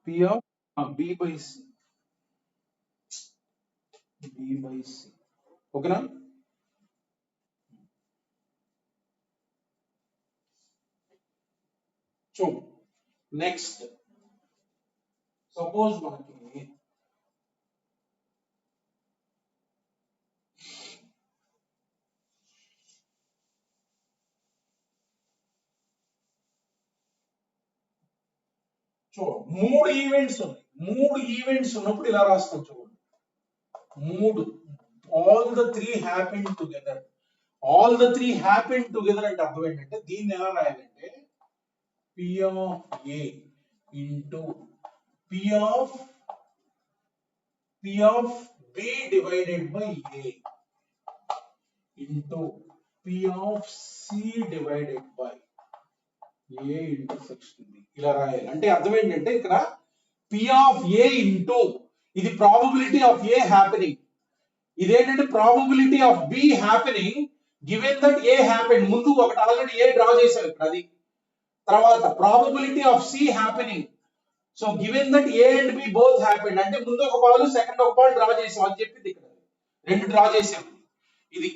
P of B by C. B by C. ఓకేనా? సో నెక్స్ట్ సపోజ్ మనకి మూడు ఈవెంట్స్ ఉన్నాయి. మూడు ఈవెంట్స్ ఉన్నప్పుడు ఇలా రాస్తాం చూడండి. మూడు, all the three happen together. All the three happen together అంటే అర్థం ఏంటంటే దీన్ని ఎలా రాయాలంటే P of A into P of B divided by A into P of C divided by A intersection B. ఇలా రాయాలి. అంటే అర్థం ఏంటంటే ఇక్కడ P of A into ఇది ప్రాబబిలిటీ ఆఫ్ A హ్యాపెనింగ్, ఇదేంటంటే probability of B happening given that A happen. ముందు ఒకటి ఆల్రెడీ A డ్రా చేశారు ఇక్కడ, అది. తర్వాత probability of C happening, so given that A and B both happen. అంటే ముందు ఒక బాల్ సెకండ్ ఒక బాల్ డ్రా చేసాం అని చెప్పింది ఇక్కడ, రెండు డ్రా చేసాం. ఇది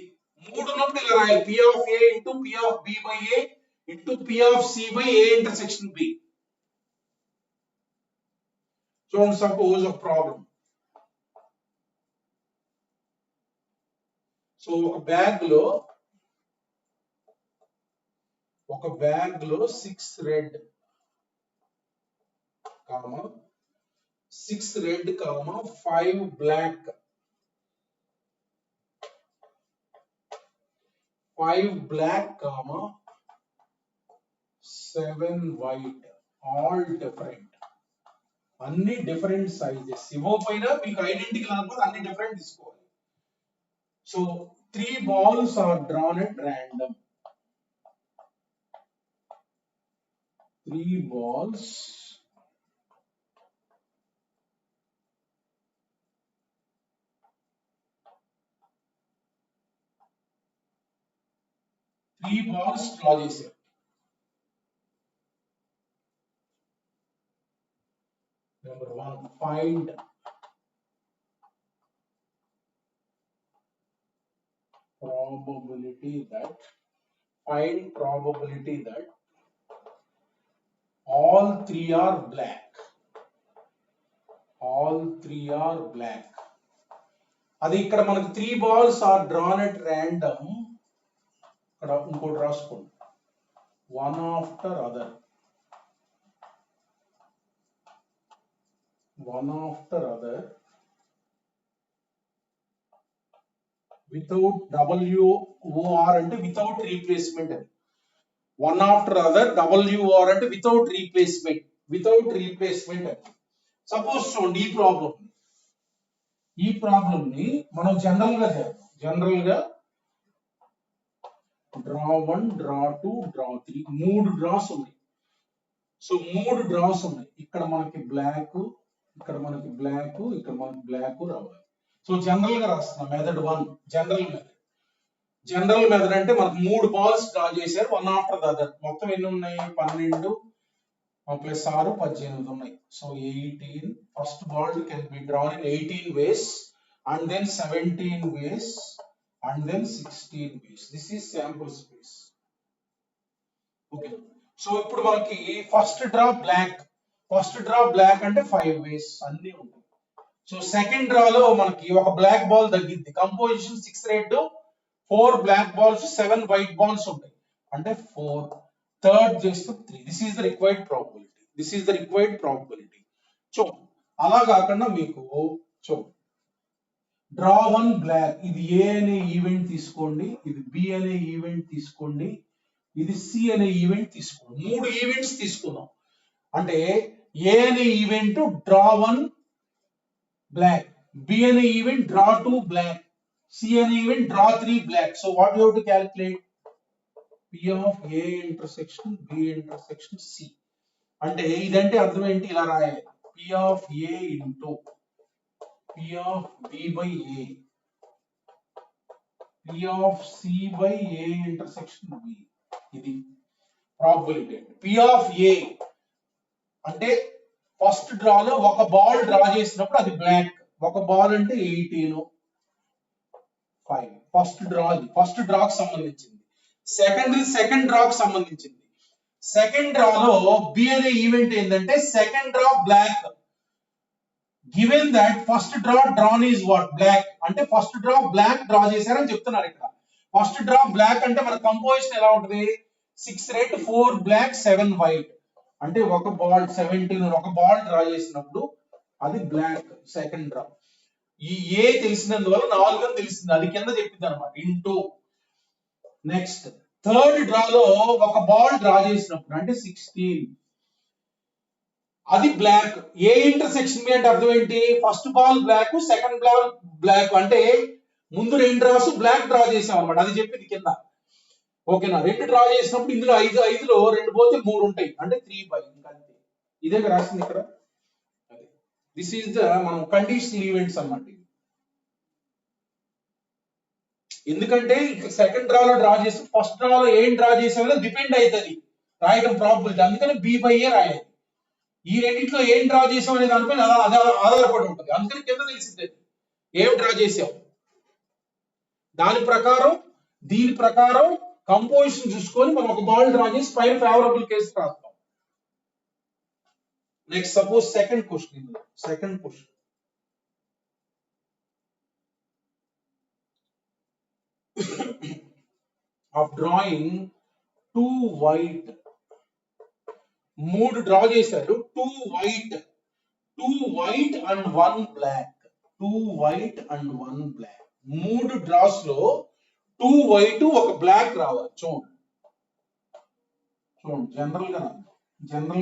మూడు ఉన్నప్పుడు ఇలా రాయాలి. P of A into P of B by A into P of C by A intersection B. So suppose a problem. So ఒక బ్యాగ్ లో 6 red comma 5 black, 5 black comma 7 white, all different. అన్ని డిఫరెంట్ సైజెస్. ఇవ్వకపోయినా మీకు ఐడెంటికల్ అనుకోదు, అన్ని డిఫరెంట్ తీసుకోవాలి. So 3 balls are drawn at random. 3 balls draw చేశారు. Number 1, find probability that all three are black. అది ఇక్కడ మనకు 3 balls are drawn at random. ఇక్కడ ఇంకోటి రాసుకోండి, one after other without WOR అంటే వితౌట్ రీప్లేస్మెంట్. అది వన్ ఆఫ్టర్ అదర్, WOR అంటే వితౌట్ రీప్లేస్మెంట్ అది. సపోజ్ చూడండి ఈ ప్రాబ్లం ని మనం జనరల్ గా చేద్దాం. జనరల్ గా డ్రా 1, డ్రా 2, డ్రా 3, 3 డ్రాస్ ఉన్నాయి. సో 3 డ్రాస్ ఉన్నాయి. ఇక్కడ మనకి బ్లాక్, ఇక్కడ మనకి బ్లాక్, ఇక్కడ మనకి బ్లాక్ రావాలి. సో జనరల్ గా రాస్తున్నాం మెథడ్ 1, జనరల్ మెథడ్ అంటే మనకు 3 బాల్స్ డ్రా చేశారు, వన్ ఆఫ్టర్ ద అదర్. మొత్తం ఎన్ని ఉన్నాయి? 12 ప్లస్ 6 18 ఉన్నాయి. So 18. First ball can be drawn in 18 ways and then 17 ways and then 16 ways. This is sample space. Okay. So ఇప్పుడు మనకి ఫస్ట్ డ్రా బ్లాక్ అంటే 5 ways అన్ని ఉంటాయి. సో సెకండ్ డ్రాలో మనకి ఒక బ్లాక్ బాల్ తగ్గింది. Composition 6 red, 4 black balls, 7 white balls ఉంటాయి అంటే 4. థర్డ్ చేస్తే 3. This is the required probability. So అలా కాకుండా మీకు డ్రా వన్ బ్లాక్. ఇది ఏ అనే ఈవెంట్ తీసుకోండి, ఇది బి అనే ఈవెంట్ తీసుకోండి, ఇది సి అనే ఈవెంట్ తీసుకోండి. 3 ఈవెంట్స్ తీసుకుందాం. అంటే ఏ అనే event draw one black, B అనే ఈవెంట్ డ్రా 2 బ్లాక్, సి అనే event draw 3 black. So what you have to calculate? P of A intersection B intersection C. అంటే ఇదంటే అర్థం ఏంటి? ఇలా రాయాలి. P of A into P of B by A, P of C by A intersection B. ఇది ప్రాబబిలిటీ. P of A అంటే ఫస్ట్ డ్రా లో ఒక బాల్ డ్రా చేసినప్పుడు అది బ్లాక్. ఒక బాల్ అంటే 18 5. ఫస్ట్ డ్రా, అది ఫస్ట్ డ్రాకి సంబంధించింది. సెకండ్ డ్రా కి సంబంధించింది. సెకండ్ డ్రా లో బి అనే ఈవెంట్ ఏంటంటే second draw black. Given that first draw drawn is what? Black. అంటే ఫస్ట్ డ్రా బ్లాక్ డ్రా చేశారని చెప్తున్నారు ఇక్కడ. ఫస్ట్ డ్రా బ్లాక్ అంటే మన కంపోజిషన్ ఎలా ఉంటుంది? 6 రెడ్ 4 బ్లాక్ 7 వైట్. అంటే ఒక బాల్ 17 ఒక బాల్ డ్రా చేసినప్పుడు అది బ్లాక్ సెకండ్ డ్రా. ఈ ఏ తెలిసినందువల్ల 4 అని తెలిసింది, అది కింద చెప్పింది అనమాట. ఇంటూ నెక్స్ట్ థర్డ్ డ్రా లో ఒక బాల్ డ్రా చేసినప్పుడు అంటే 16 అది బ్లాక్. ఏ ఇంటర్సెక్షన్ బి అంటే అర్థం ఏంటి? First ball black second ball black. అంటే ముందు 2 డ్రాస్ బ్లాక్ డ్రా చేసాం అనమాట, అది చెప్పింది కింద. ఓకేనా? 2 డ్రా చేసినప్పుడు ఇందులో 5లో 2 పోతే 3 ఉంటాయి, అంటే 3/. ఇంకా అంతే. ఇదే రాసింది ఇక్కడ. దిస్ ఈస్ ద మనం కండిషనల్ ఈవెంట్స్ అన్నమాట. ఎందుకంటే సెకండ్ డ్రా లో డ్రా చేసి ఫస్ట్ డ్రా లో ఏం డ్రా చేసామో డిపెండ్ అవుతుంది రాయడం ప్రాబిలిటీ. అందుకని బి బై ఏ రాయాలి. ఈ రెండింటిలో ఏం డ్రా చేసాం అనే దానిపైన ఆధారపడి ఉంటుంది. అందుకని కింద తెలిసింది ఏం డ్రా చేసాం. దీని ప్రకారం కంపోజిషన్ చూసుకొని మనం ఒక బాల్ డ్రా చేసి పైన ఫేవరబుల్ కేసు రాస్తాం. Next suppose second question. of drawing 2 white, 3 draw చేశారు. 2 white and 1 black, 2 white and 1 black. 3 dross లో 2 white ఒక బ్లాక్ రావాలి. చూడండి జనరల్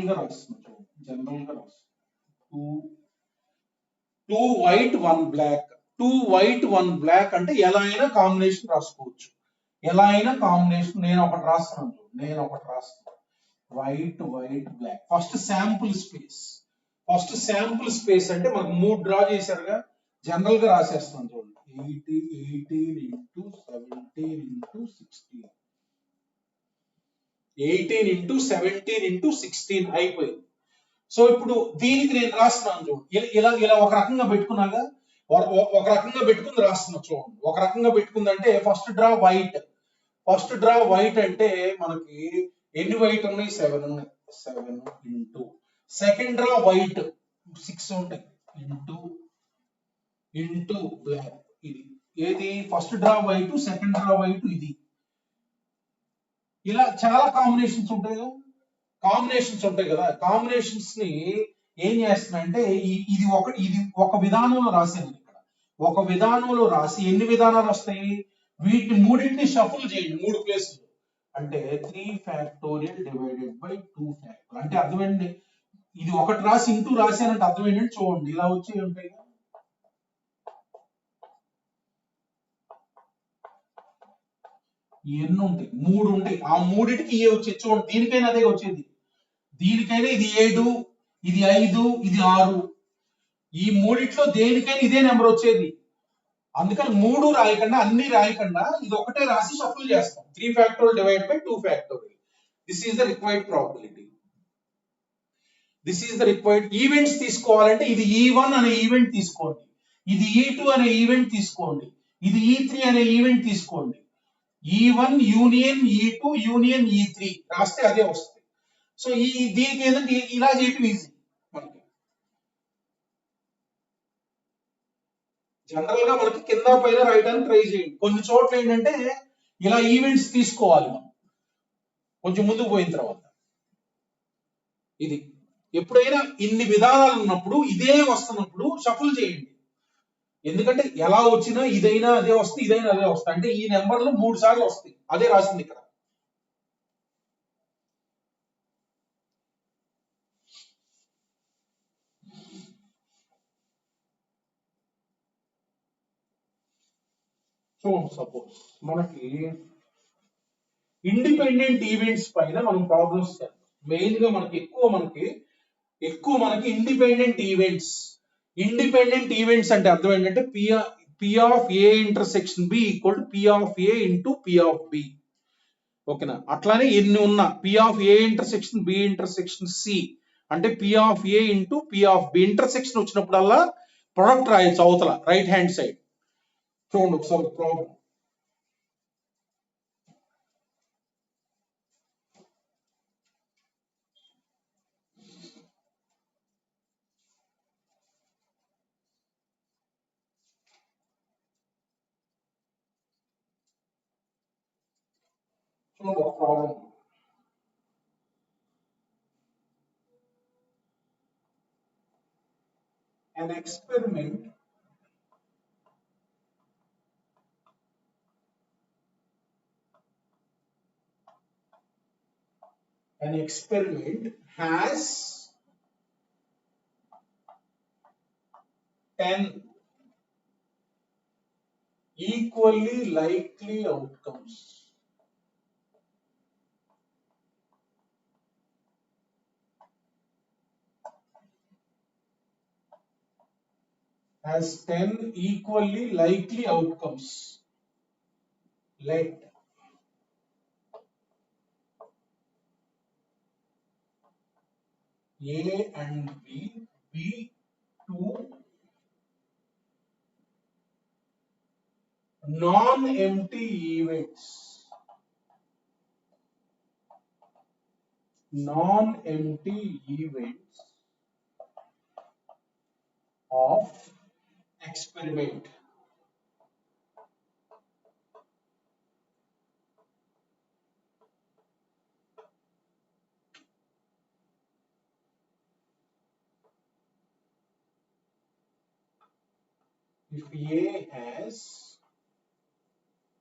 గా రాస్తున్నాం. 2 white 1 black, 2 white 1 black అంటే ఎలా అయినా కాంబినేషన్ రాసుకోవచ్చు. ఎలా అయినా కాంబినేషన్. నేను ఒకటి రాస్తున్నాను. White black. First sample space అంటే మనకు 3 డ్రా చేశారుగా, జనరల్ గా రాసేస్తాను. చూడండి 18 into 17 into 16, 18 into 17 into 16 అయిపోయింది. సో ఇప్పుడు దీనికి నేను రాస్తున్నాను. చూడండి ఇలా ఒక రకంగా పెట్టుకున్నాగా, ఒక రకంగా పెట్టుకుని రాస్తున్నా. చూడండి ఒక రకంగా పెట్టుకుందంటే ఫస్ట్ డ్రా వైట్ అంటే మనకి ఎన్ని వైట్ ఉన్నాయి? 7 ఉన్నాయి. 7 ఇంటూ సెకండ్ డ్రా వైట్ 6 ఉంటాయి ఇంటూ బ్లాక్. ఇది ఏది? First draw white second draw white. ఇది ఇలా చాలా కాంబినేషన్స్ ఉంటాయి కదా. కాంబినేషన్స్ ని ఏం చేస్తున్నాయంటే ఇది ఒక విధానంలో రాశాను ఇక్కడ. ఒక విధానంలో రాసి ఎన్ని విధానాలు వస్తాయి? వీటిని మూడింటిని షఫుల్ చేయండి 3 ప్లేసులు. అంటే 3 ఫ్యాక్టోరియల్ డివైడెడ్ బై 2 ఫ్యాక్టోరియల్. అంటే అర్థం ఏంటి? ఇది ఒకటి రాసి ఇంటూ రాశానంటే అర్థం ఏంటంటే చూడండి ఇలా వచ్చి ఉంటాయి. ఎన్ని ఉంటాయి? 3 ఉంటాయి. ఆ మూడింటికి ఏ వచ్చేది చూడండి. దీనికైనా అదే వచ్చేది. దీనికైనా ఇది 7, ఇది 5, ఇది 6. ఈ మూడిట్లో దేనికైనా ఇదే నెంబర్ వచ్చేది. అందుకని 3 రాయకుండా అన్ని రాయకుండా ఇది ఒకటే రాసి షఫుల్ చేస్తాం. 3 factorial divide by 2 factorial. This is the required probability. Events తీసుకోవాలంటే ఇది E1 అనే ఈవెంట్ తీసుకోండి, ఇది E2 అనే ఈవెంట్ తీసుకోండి, ఇది E3 అనే ఈవెంట్ తీసుకోండి. E1 union E2 union E3 రాస్తే అదే వస్తుంది. సో దీనికి ఏంటంటే ఇలా చేయటం ఈజీ. మనకి జనరల్ గా మనకి కింద పైన రాయడానికి ట్రై చేయండి. కొన్ని చోట్ల ఏంటంటే ఇలా ఈవెంట్స్ తీసుకోవాలి మనం కొంచెం ముందుకు పోయిన తర్వాత. ఇది ఎప్పుడైనా ఇన్ని విధానాలు ఉన్నప్పుడు ఇదే వస్తున్నప్పుడు షఫుల్ చేయండి. ఎందుకంటే ఎలా వచ్చినా ఇదైనా అదే వస్తుంది, ఇదైనా అదే వస్తుంది. అంటే ఈ నెంబర్లు 3 సార్లు వస్తాయి, అదే రాసింది ఇక్కడ. సో సపోజ్ మనకి ఇండిపెండెంట్ ఈవెంట్స్ పైన మనం ప్రాబ్లమ్స్ చేద్దాం. మెయిన్ గా మనకి ఎక్కువ మనకి ఇండిపెండెంట్ ఈవెంట్స్ అంటే అర్థం ఏంటంటే P of A intersection B equal to P of A into P of B. ఓకేనా? అట్లానే ఎన్ని ఉన్నా P of A intersection B intersection C అంటే P of A into P of B. Intersection వచ్చినప్పుడల్లా ప్రొడక్ట్ రాయొచ్చు అవతల రైట్ హ్యాండ్ సైడ్. చూడండి ఒకసారి ప్రాబ్లం. చూడండి ఒక problem. An experiment has 10 equally likely outcomes. Has 10 equally likely outcomes. Let A and B be two non-empty events. Non-empty events of experiment.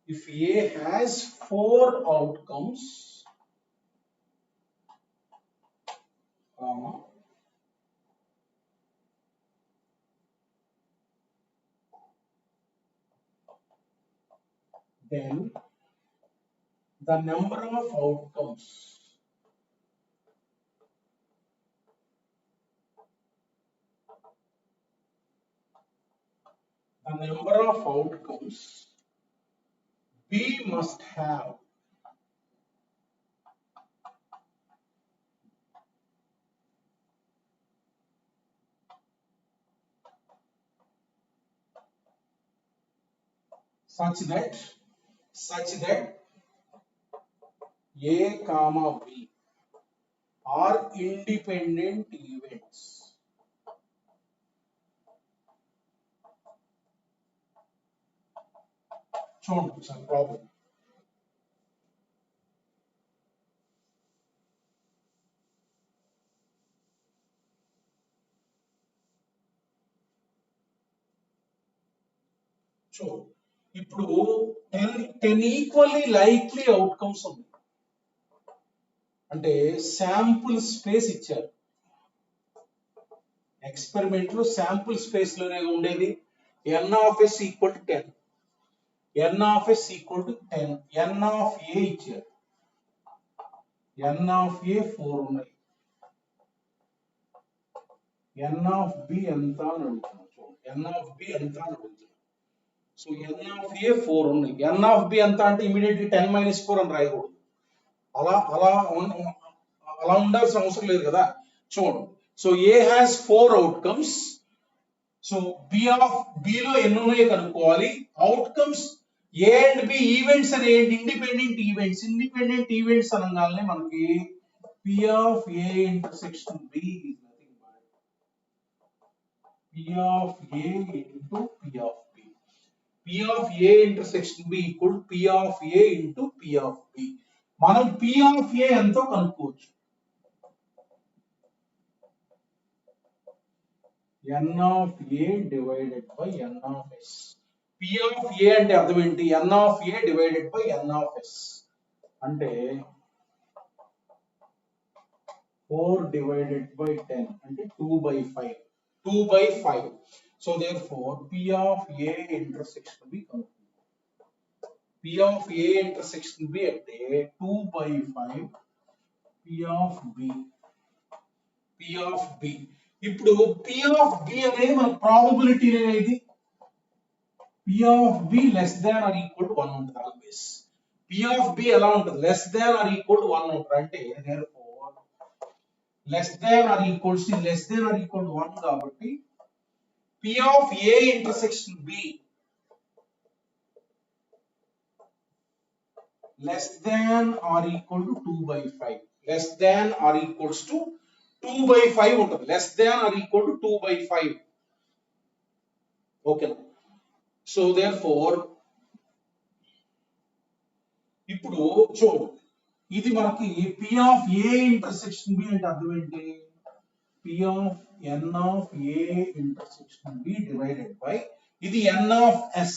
If A has 4 outcomes, then the number of outcomes B must have such that A comma B are independent events. చూడండి some problem. సో ఇప్పుడు 10 ఈక్వల్లీ లైక్లీ అవుట్కమ్స్ ఉంది. అంటే శాంపుల్ స్పేస్ ఇచ్చారు. ఎక్స్పెరిమెంట్ లో శాంపుల్ స్పేస్ లోనే ఉండేది n of s equal to 10, n of s equal to 10, n of a ఇచ్చారు, n of a 4 ఉన్నాయి, n of b ఎంత అని అడుగుతున్నాం. n of b ఎంత అని అడుగుతున్నాం. సో n of a 4 ఉన్నాయి, n of b ఎంత అంటే ఇమీడియట్లీ 10 మైనస్ 4 అని రాయకూడదు. అలా ఉండాల్సిన అవసరం లేదు కదా. చూడండి, so A has 4 outcomes. So బిలో ఎన్ని ఉన్నాయో కనుక్కోవాలి. Outcomes A and B events అనే ఇండిపెండెంట్ ఈవెంట్స్ అనగానే మనకి P of A intersection B is nothing but P of A into P of B. P of A intersection B equal P of A into P of B. మనం పి ఆఫ్ ఏ ఎంతో కనుక్కోవచ్చు. n of a divided by n of s. p of a అంటే అర్థం ఏంటి? n of a divided by n of s అంటే 4 divided by 10 అంటే 2 by 5. 2 by 5. So therefore p of a intersection b p of a intersection b అంటే 2 by 5 p of b. p of b. ఇప్పుడు p of b అనేది మన ప్రాబబిలిటీ అనేది p of b less than or equal to 1 ఉంటుంది ఆల్వేస్. p of b ఎలా ఉంటుంది? less than or equal to 1 ఉంటుంది అంటే therefore less than or equals to less than or equal to 1 కాబట్టి p of a intersection b less than or equal to 2 by 5. less than or equals to 2 by 5 ఉంటుంది. less than or equal to 2 by 5. Okay. So therefore ఇప్పుడు చూడు ఇది మనకి p of a intersection b అంటే అర్థం ఏంటి? p of n of a intersection b divided by ఇది n of s.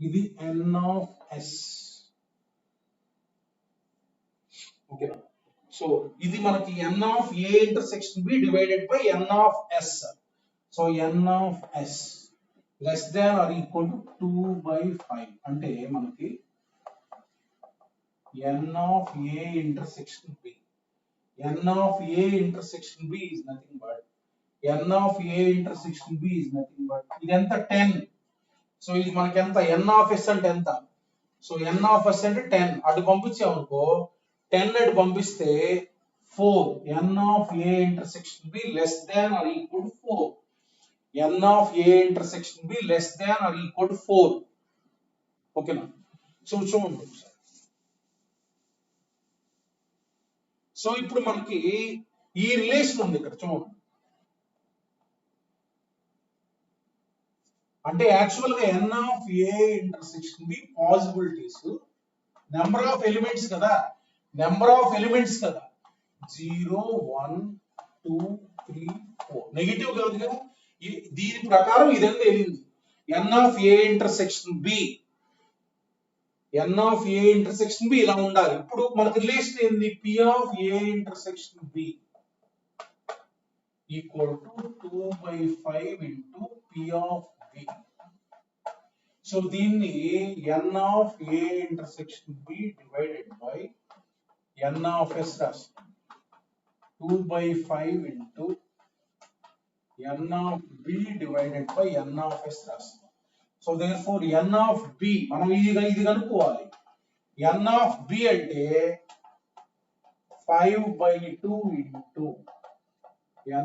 ఇది n of s. Okay. So ఇది మనకి n of a intersection b divided by n of s. So n of s less than or equal to 2 by 5 అంటే మనకి n of a intersection b. n of a intersection b is nothing but n of a intersection b is nothing but ఇది ఎంత 10. సో ఇది మనకి ఎంత n of s అంటే ఎంత? సో n of s అంటే 10. అటు పంపించామనుకో 10 అటు పంపిస్తే 4 n of a intersection b less than or equal to 4. n of a intersection b less than or equal to 4. ఓకేనా? సో చూడండి. సో ఇప్పుడు మనకి ఈ రిలేషన్ ఉంది ఇక్కడ చూడండి. అంటే యాక్చువల్ గా n of a intersection b possibilities number of elements కదా, నెంబర్ ఆఫ్ ఎలిమెంట్స్ కదా 0 1 2 3 4 నెగటివ్ కాదు కదా. దీని ప్రకారం ఇదంతా వెళ్ళింది n of a intersection b. n of a intersection b ఇలా ఉండాలి. ఇప్పుడు మనకి రిలేషన్ ఏంది? p of a intersection b equal to 2 by 5 into p of b. So దీన్ని n of a intersection b divided by n of s రాస్తాం. 2 by 5 into n of b divided by n of s రాస్తాం. So therefore n of b మనం ఇది కనుక్కోవాలి. n of b అంటే 5 by 2 into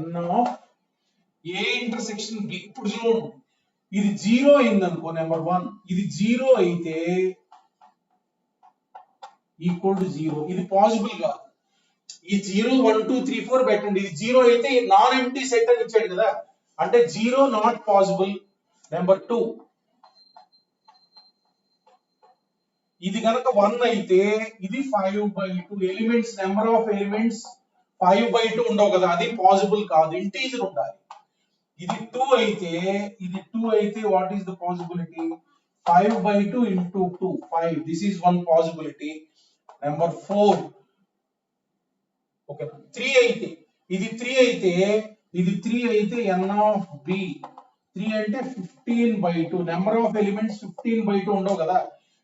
n of a intersection b. ఇప్పుడు చూడండి ఇది 0 అయింది అనుకో నెంబర్ 1, ఇది 0 అయితే ఈక్వల్ టు 0. ఇది పాసిబుల్ కాదు. ఈ 0 1 2 3 4 పెట్టండి. ఇది 0 అయితే నాన్ ఎంప్టీ సెట్ అని ఇచ్చాడు కదా, అంటే 0 నాట్ పాసిబుల్. నెంబర్ 2 ఇది కనుక 1 అయితే ఇది 5 by 2. Elements number of elements 5 by 2 ఉండవు కదా, అది పాసిబుల్ కాదు. ఇంటీజర్ ఉండాలి. ఇది 2 అయితే what is the possibility? 5 by 2 into 2 5. This is one possibility. Number 4 okay. 3 అయితే ఇది 3 అయితే n of b 3 అంటే 15 by 2. Number of elements 15 by 2 ఉండవు కదా,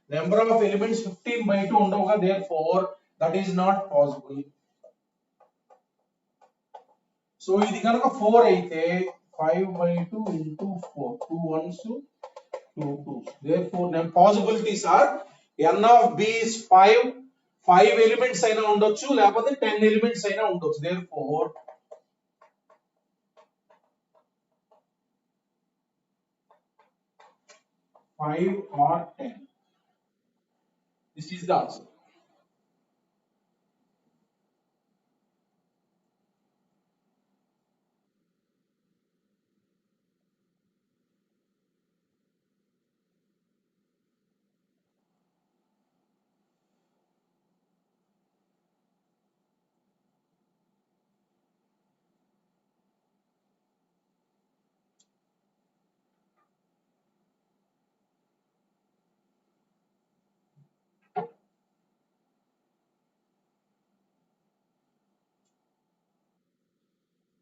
నెంబర్ ఆఫ్ ఎలిమెంట్స్ 15 by 2 ఉండవు కదా, therefore that is not possible. So ఇది కనుక 4 అయితే 5 by 2 into 4 2 1s 2 2s. therefore the possibilities are n of b is 5 elements అయినా ఉండొచ్చు, లేకపోతే 10 ఎలిమెంట్స్ అయినా ఉండొచ్చు. therefore 5 or 10. This is the answer.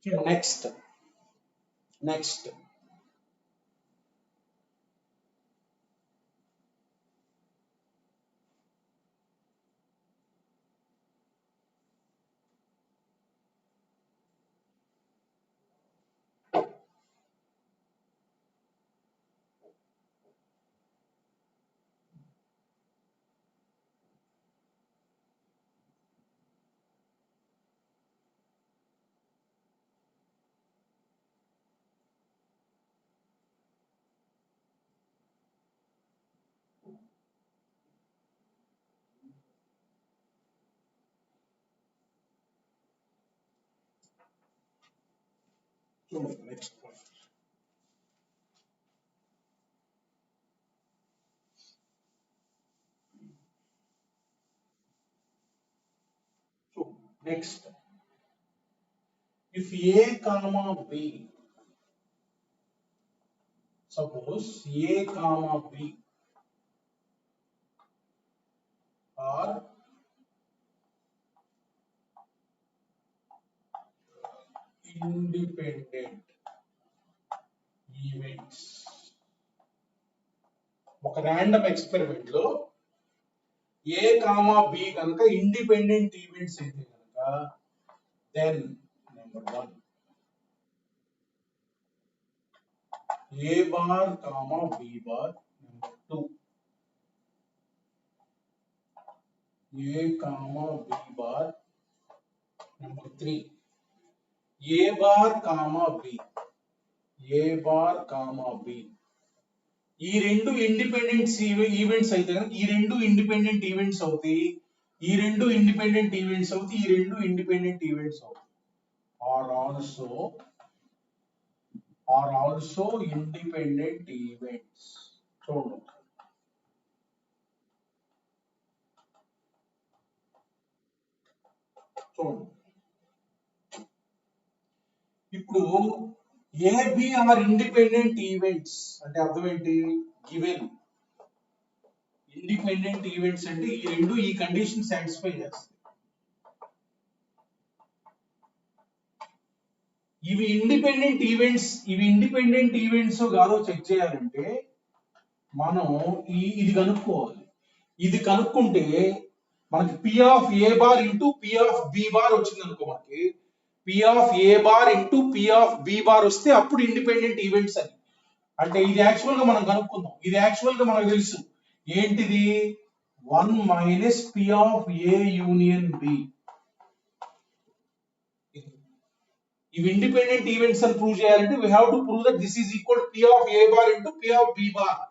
Next next next if a comma b, suppose a comma b are independent events, ఒక ర్యాండమ్ ఎక్స్పెరిమెంట్ లో ఏ కామా బి కనుక ఇండిపెండెంట్ ఈవెంట్స్ అయితే కనుక then number 1 A bar comma B bar, number 2 A comma B bar, number 3 A bar comma B, A bar comma B. ఈ రెండు ఇండిపెండెంట్ ఈవెంట్స్ అయితే కనుక ఈ రెండు ఇండిపెండెంట్ ఈవెంట్స్ అవుతాయి, ఈ రెండు ఇండిపెండెంట్ ఈవెంట్స్ అవుతాయి, ఈ రెండు ఇండిపెండెంట్ ఈవెంట్స్ అవుతాయి. Are also independent events. చూడండి ఇప్పుడు ఏబిఆర్ ఇండిపెండెంట్ ఈవెంట్స్ అంటే అర్థం ఏంటి? గివెన్ ఇండిపెండెంట్ ఈవెంట్స్ అంటే ఈ రెండు ఈ కండిషన్ సాటిస్ఫై చేస్తాయి. ఇవి ఇండిపెండెంట్ ఈవెంట్స్ కాదో చెక్ చేయాలంటే మనం ఇది కనుక్కోవాలి. ఇది కనుక్కుంటే మనకి P of A bar into P of B bar వచ్చింది అనుకో, మనకి P of A bar into P of B bar వస్తే అప్పుడు ఇండిపెండెంట్ ఈవెంట్స్ అని. అంటే ఇది యాక్చువల్ గా మనం కనుక్కుందాం. ఇది యాక్చువల్ గా మనకు తెలుసు ఏంటిది, 1 minus P of A union B. ఇవి ఇండిపెండెంట్ ఈవెంట్స్ అని ప్రూవ్ చేయాలంటే we have to prove that this is equal P of A bar into P of B bar.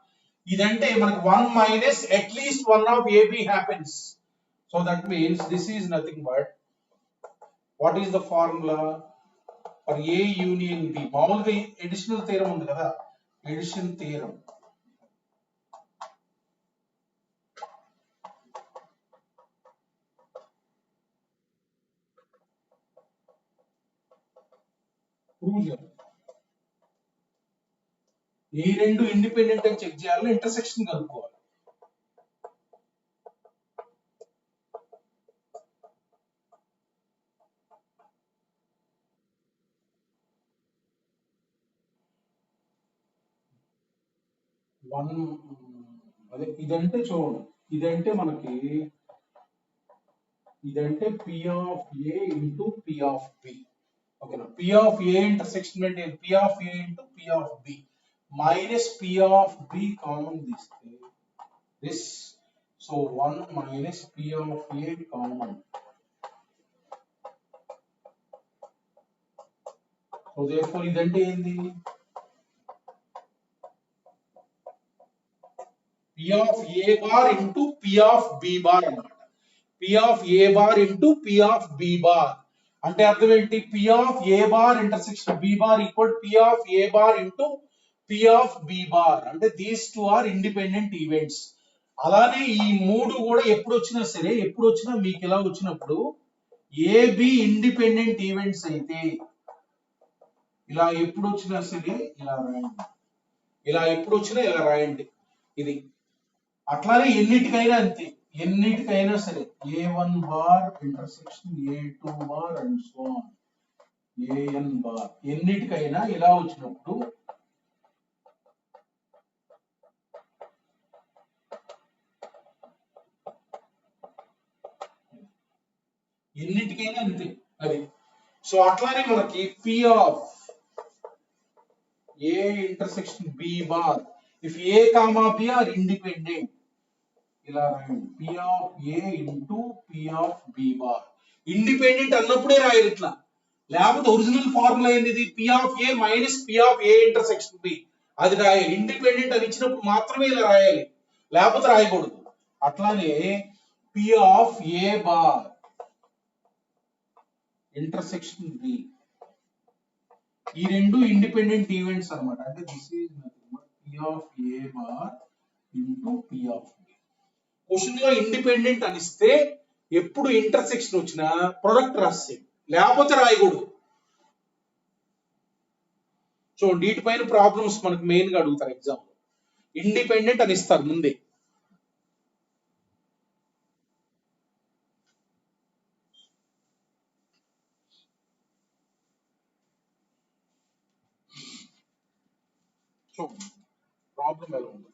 ఇదంటే మనకు 1 minus at least 1 of A B happens. So that means this is nothing but what is the formula for A union B. మామూలుగా ఎడిషనల్ థీరం ఉంది కదా, ఎడిషన్ థీరం. ప్రూవ్ చేయాలి. ఈ రెండు ఇండిపెండెంట్ అని చెక్ చేయాలి, ఇంటర్సెక్షన్ కనుక్కోవాలి. అదే ఇదంటే చూడండి, ఇదంటే మనకి ఇదంటే P of A into P of B. ఓకేనా, పి ఆఫ్ ఏ ఇంటర్సెక్షన్ అంటే P of A into P of B minus P of B common తీస్తే this. So 1 minus P of A common. So therefore ఇదంటే ఏంది, P of A bar into P of B bar అన్నమాట. P of A bar into P of B bar అంటే అర్థం ఏంటి, P of A bar intersection B bar equal P of A bar into P of B bar. అంటే these two are independent events. అలానే ఈ మూడు కూడా ఎప్పుడు వచ్చినా సరే, ఎప్పుడు వచ్చినా మీకు ఇలా వచ్చినప్పుడు ఏబి ఇండిపెండెంట్ ఈవెంట్స్ అయితే ఇలా ఎప్పుడు వచ్చినా సరే ఇలా రాయండి, ఇలా ఎప్పుడు వచ్చినా ఇలా రాయండి. ఇది అట్లానే ఎన్నిటికైనా అంతే, ఎన్నిటికైనా సరే A one bar intersection A two bar and so on. A N bar ఎన్నిటికైనా ఇలా వచ్చినప్పుడు ఎన్నిటికైనా అంతే అది. సో అట్లానే మనకి P of A intersection B bar if A comma B are independent ఇలా రాయండి P of A into P of B bar. Independent అన్నప్పుడే రాయాలి ఇట్లా, లేకపోతే ఒరిజినల్ ఫార్ములా ఏంది P of A minus P of A intersection B అది రాయాలి. ఇండిపెండెంట్ అని ఇచ్చినప్పుడు మాత్రమే ఇలా రాయాలి, లేకపోతే రాయకూడదు. అట్లానే P of A bar intersection B ఈ రెండు ఇండిపెండెంట్ ఈవెంట్స్ అన్నమాట. అంటే this is nothing but P of A bar into P of B. Question లో ఇండిపెండెంట్ అనిస్తే ఎప్పుడు ఇంటర్సెక్షన్ వచ్చినా ప్రొడక్ట్ రాసేది, లేకపోతే రాయకూడదు. సో వీటిపైన ప్రాబ్లమ్స్ మనకు మెయిన్ గా అడుగుతారు ఎగ్జామ్ లో. ఇండిపెండెంట్ అని ఇస్తారు ముందే. సో ప్రాబ్లం ఎలా ఉంటుంది?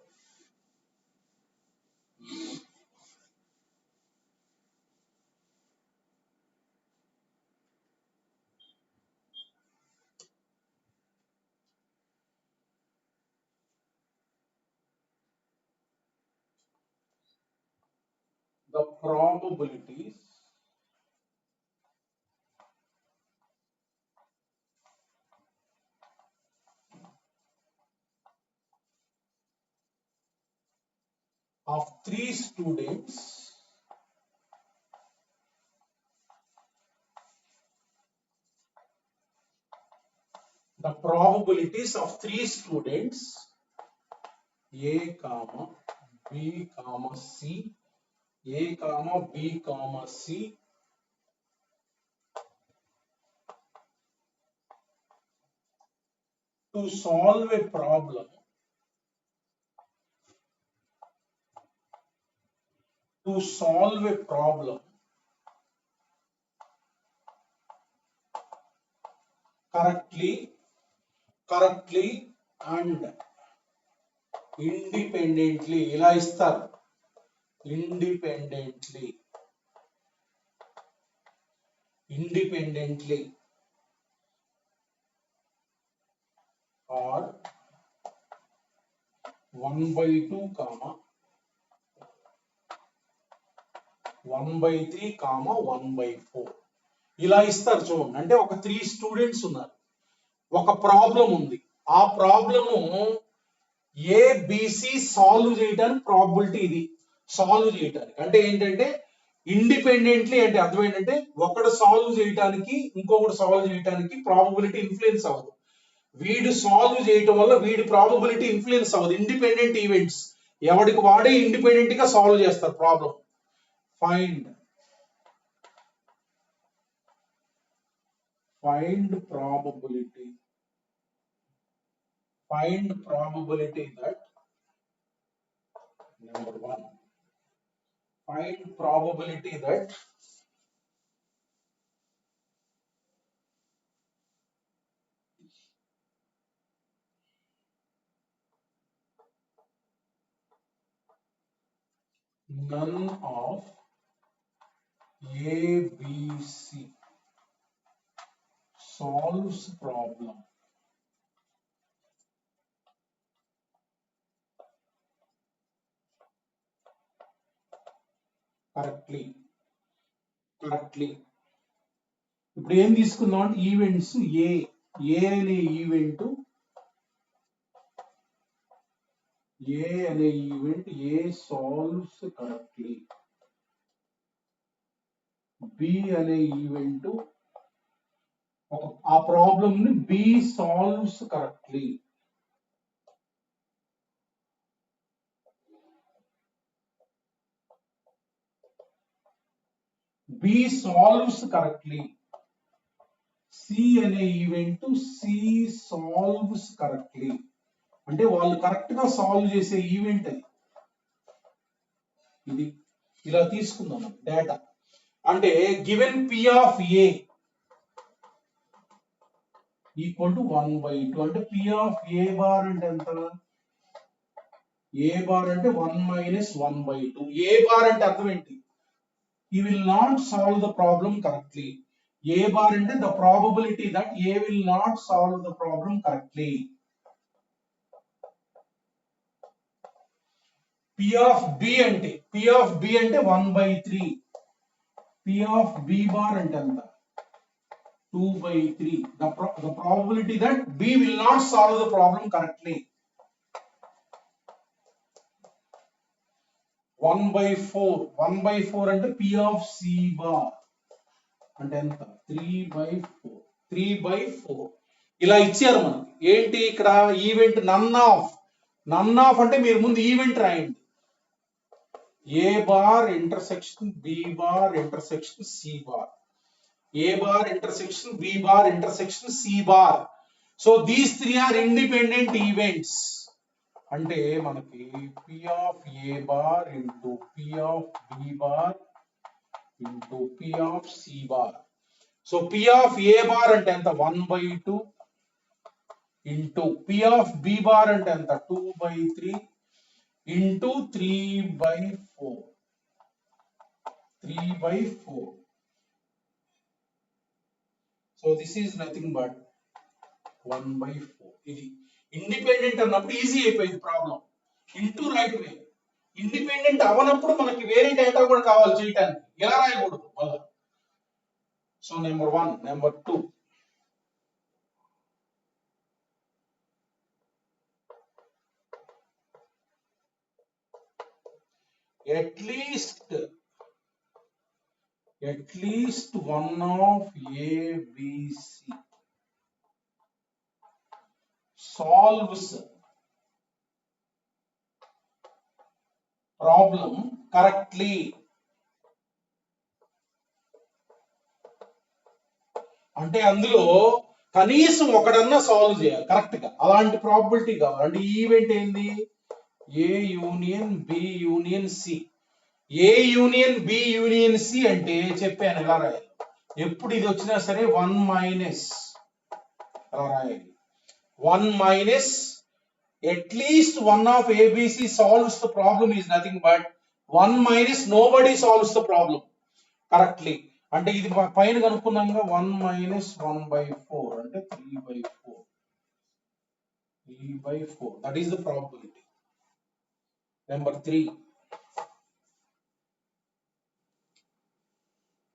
The probabilities of 3 students the probabilities of 3 students A comma B comma C A comma B comma C to solve a problem correctly and independently ఇలా ఇస్తారు. independently or 1/2 comma 1/3 comma 1/4 ఇలా ఇస్తారు. చూడండి, అంటే ఒక 3 స్టూడెంట్స్ ఉన్నారు, ఒక ప్రాబ్లం ఉంది. ఆ ప్రాబ్లము ఏబిసి సాల్వ్ చేయడానికి ప్రాబిలిటీ ఇది. సాల్వ్ చేయడానికి అంటే ఏంటంటే ఇండిపెండెంట్లీ అంటే అర్థం ఏంటంటే ఒకడు సాల్వ్ చేయడానికి ఇంకొకటి సాల్వ్ చేయడానికి ప్రాబబిలిటీ ఇన్ఫ్లుయెన్స్ అవ్వదు. వీడు సాల్వ్ చేయటం వల్ల వీడి ప్రాబబిలిటీ ఇన్ఫ్లుయెన్స్ అవ్వదు. ఇండిపెండెంట్ ఈవెంట్స్ ఎవరికి వాడే ఇండిపెండెంట్ గా సాల్వ్ చేస్తారు problem. Find probability that number 1 find probability that none of ABC solves problem correctly. ఇప్పుడు ఏం తీసుకుందాం అంటే ఈవెంట్స్ ఏ అనే event A solves correctly, B అనే ఈవెంట్ ఆ ప్రాబ్లం ని B solves correctly, B solves correctly, C అనే ఈవెంట్ సి సాల్వ్స్ కరెక్ట్లీ. అంటే వాళ్ళు కరెక్ట్ గా సాల్వ్ చేసే ఈవెంట్ అది. ఇది ఇలా తీసుకుందాం డేటా. అంటే given P of A equal to 1/2 అంటే P ఆఫ్ A బార్ అంటే ఎంత? A బార్ అంటే 1 మైనస్ 1/2. A బార్ అంటే అర్థం ఏంటి? He will not solve the problem correctly. A bar అంటే the probability that A will not solve the problem correctly. P of B అంటే 1/3. P of B bar అంటే ఎంత? 2/3. The probability that B will not solve the problem correctly. 1/4. 1/4 అంటే P of C bar అంటే ఎంత? 3/4. 3/4. ఇలా ఇచ్చారు మనకి. ఏంటి ఇక్కడ ఈవెంట్ నన్ ఆఫ్ అంటే మీరు ముందు ఈవెంట్ రాయండి. A bar intersection B bar intersection C bar. A bar intersection B bar intersection C bar. So these three are independent events. అంటే మనకి P of A bar into P of B bar into P of C bar. So P of A bar అంటే ఎంత? 1/2 into P of B bar అంటే ఎంత? 2/3 into 3/4. 3/4. So this is nothing but 1/4. ఇది ఇండిపెండెంట్ అన్నప్పుడు ఈజీ అయిపోయింది problem. Into right way. Independent అవనప్పుడు మనకి వేరే డేటా కూడా కావాలి చేయటానికి. ఎలా రాయకూడదు మళ్ళా. So number 1, number 2. At least one of A, B, C solves problem correctly. అంటే అందులో కనీసం ఒకడన్నా సాల్వ్ చేయాలి కరెక్ట్ గా. అలాంటి ప్రాబిలిటీ కావాలి. అంటే ఈవెంట్ ఏంది? A union B union C. A union B union C అంటే చెప్పాను ఎలా రాయాలి. ఎప్పుడు ఇది వచ్చినా సరే 1 మైనస్ అలా రాయాలి. 1 minus at least one of ABC solves the problem is nothing but 1 minus nobody solves the problem correctly. అంటే ఇది పైన కనుక్కున్నాంగా 1 minus 1/4 అంటే 3/4. 3/4. That is the probability. Number 3.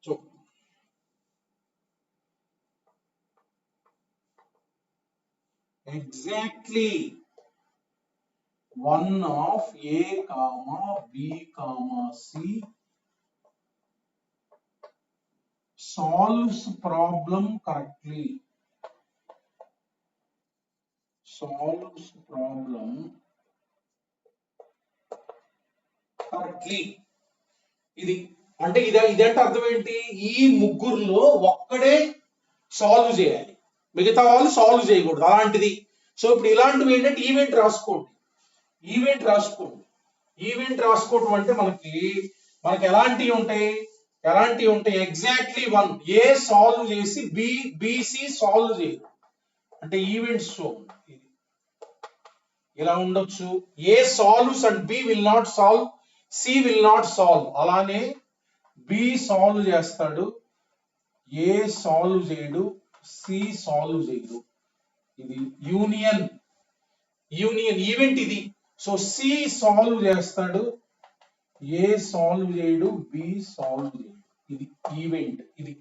So exactly one of A comma B comma C solves problem correctly. Solves problem correctly. ఇది అంటే ఇదంటే అర్థం ఏంటి? ఈ ముగ్గురులో ఒక్కడే సాల్వ్ చేయాలి, మిగతా వాళ్ళు సాల్వ్ చేయకూడదు. అలాంటిది. సో ఇప్పుడు ఇలాంటివి ఏంటంటే ఈవెంట్ రాసుకోండి. ఈవెంట్ రాసుకోవటం అంటే మనకి ఎలాంటివి ఉంటాయి? ఎగ్జాక్ట్లీ 1 ఏ సాల్వ్ చేసి బిసి సాల్వ్ చేయదు అంటే ఈవెంట్స్ ఇది ఇలా ఉండొచ్చు. A solves and B will not solve, C will not solve. అలానే బి సాల్వ్ చేస్తాడు, ఏ సాల్వ్ చేయడు, సి సాల్వ్ చేయడు. ఇది యూనియన్ ఈవెంట్ ఇది. సో సి సాల్వ్ చేస్తాడు, ఏ సాల్వ్ చేయడు, బి సాల్వ్ చేయడు. ఇది ఈవెంట్ ఇది.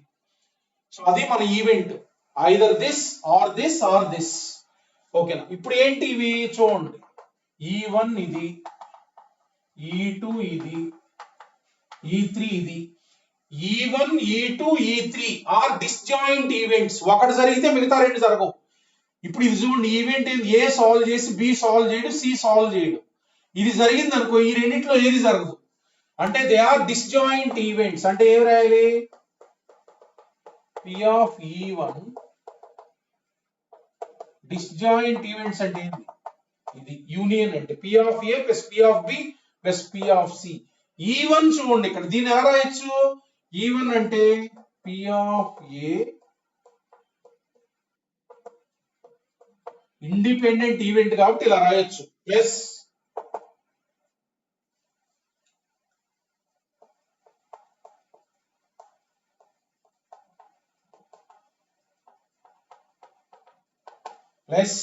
సో అది మన event. Either this or this or this. ఓకేనా? ఇప్పుడు ఏంటి ఇవి చూడండి. E1 ఇది, E2 ఇది, E3 ఇది. E1, E2, E3 are disjoint events. ఒకటి జరిగితే మిగతా రెండు జరగవు. ఇప్పుడు ఇది చూడండి. ఈవెంట్ ఏ సాల్వ్ చేసి బి సాల్వ్ చేయడు, సి సాల్వ్ చేయడు. ఇది జరిగింది అనుకో, ఈ రెండింటిలో ఏది జరగదు. అంటే దే ఆర్ డిస్జాయింట్ ఈవెంట్స్. అంటే ఏం రాయాలి? P of E1 disjoint events అంటే ఏంటి? ఇది యూనియన్ అంటే P of A plus P of B plus P of C. E1 చూడండి ఇక్కడ, దీన్ని ఎలా రాయొచ్చు? E1 అంటే P of A independent event కాబట్టి ఇలా రాయొచ్చు ప్లస్ ప్లస్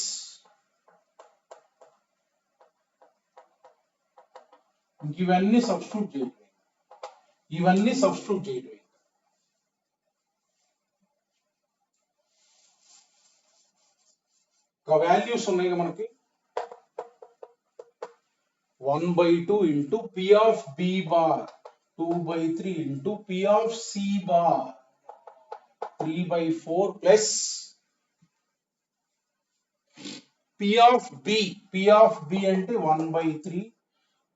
ఇవన్నీ సబ్స్టిట్యూట్ చేయటం, ఇవన్నీ సబ్స్టిట్యూట్ చేయటం. వాల్యూస్ ఉన్నాయి మనకి 1/2 into P of B bar, 2/3 into P of C bar, 3/4 plus P of B అంటే 1/3,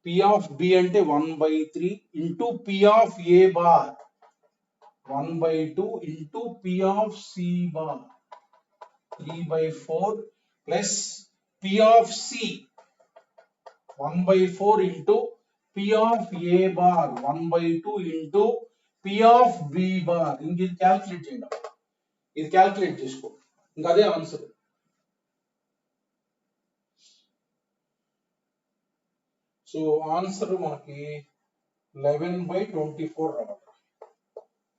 పి ఆఫ్ బి అంటే 1/3 into P of A bar 1/2 into P of C bar 3/4 plus P of C 1/4 into P of A bar 1/2 into P of B bar. ఇంక ఇది క్యాల్కులేట్ చేయండి, ఇది క్యాల్కులేట్ చేసుకో, ఇంకా అదే ఆన్సర్. సో ఆన్సర్ మనకి 11/24 రావాలి.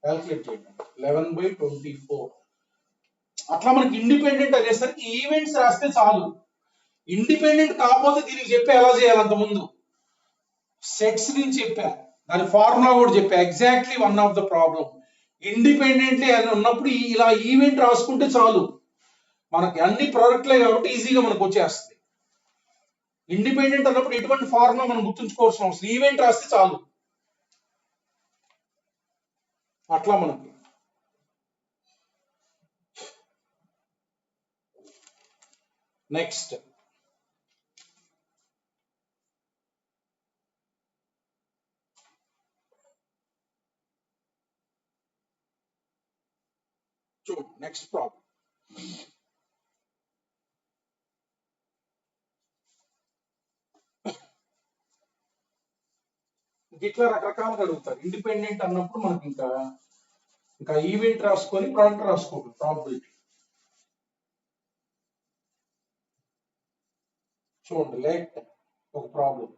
క్యాల్కులేట్ చేయండి 11/24. అట్లా మనకి ఇండిపెండెంట్ అనేసరికి ఈవెంట్స్ రాస్తే చాలు. ఇండిపెండెంట్ కాకపోతే దీనికి చెప్పే ఎలా చేయాలి, అంత ముందు సెట్స్ నుంచి చెప్పా, దాని ఫార్ములా కూడా చెప్పా. Exactly one of the problem. Independently అని ఉన్నప్పుడు ఇలా ఈవెంట్ రాసుకుంటే చాలు, మనకి అన్ని ప్రోడక్ట్లే కాబట్టి ఈజీగా మనకు వచ్చేస్తుంది. ఇండిపెండెంట్ అన్నప్పుడు ఎటువంటి ఫార్ములా మనం గుర్తుంచుకోవాల్సిన అవసరం, ఈవెంట్ రాస్తే చాలు. అట్లా మనకి నెక్స్ట్ చూడు, నెక్స్ట్ ప్రాబ్లం. ఇట్లా రకరకాలుగా అడుగుతారు. ఇండిపెండెంట్ అన్నప్పుడు మనకి ఇంకా ఈవెంట్ రాసుకొని ప్రోడక్ట్ రాసుకోండి, ప్రాబిలిటీ. చూడండి, లెట్ ఒక problem.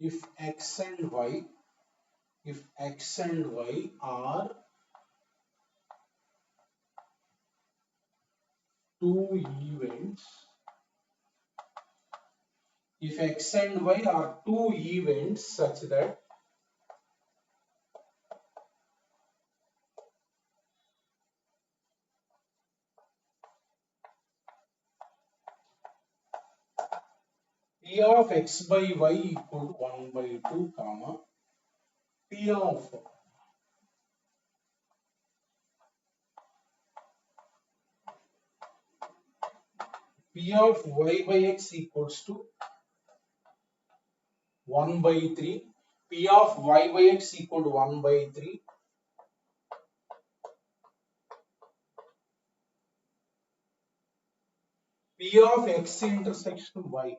if x and y are two events, if x and y are two events such that p of x by y equal to 1/2 comma p of y by x equals to 1/3, p of y by x equal to 1/3, p of x intersection y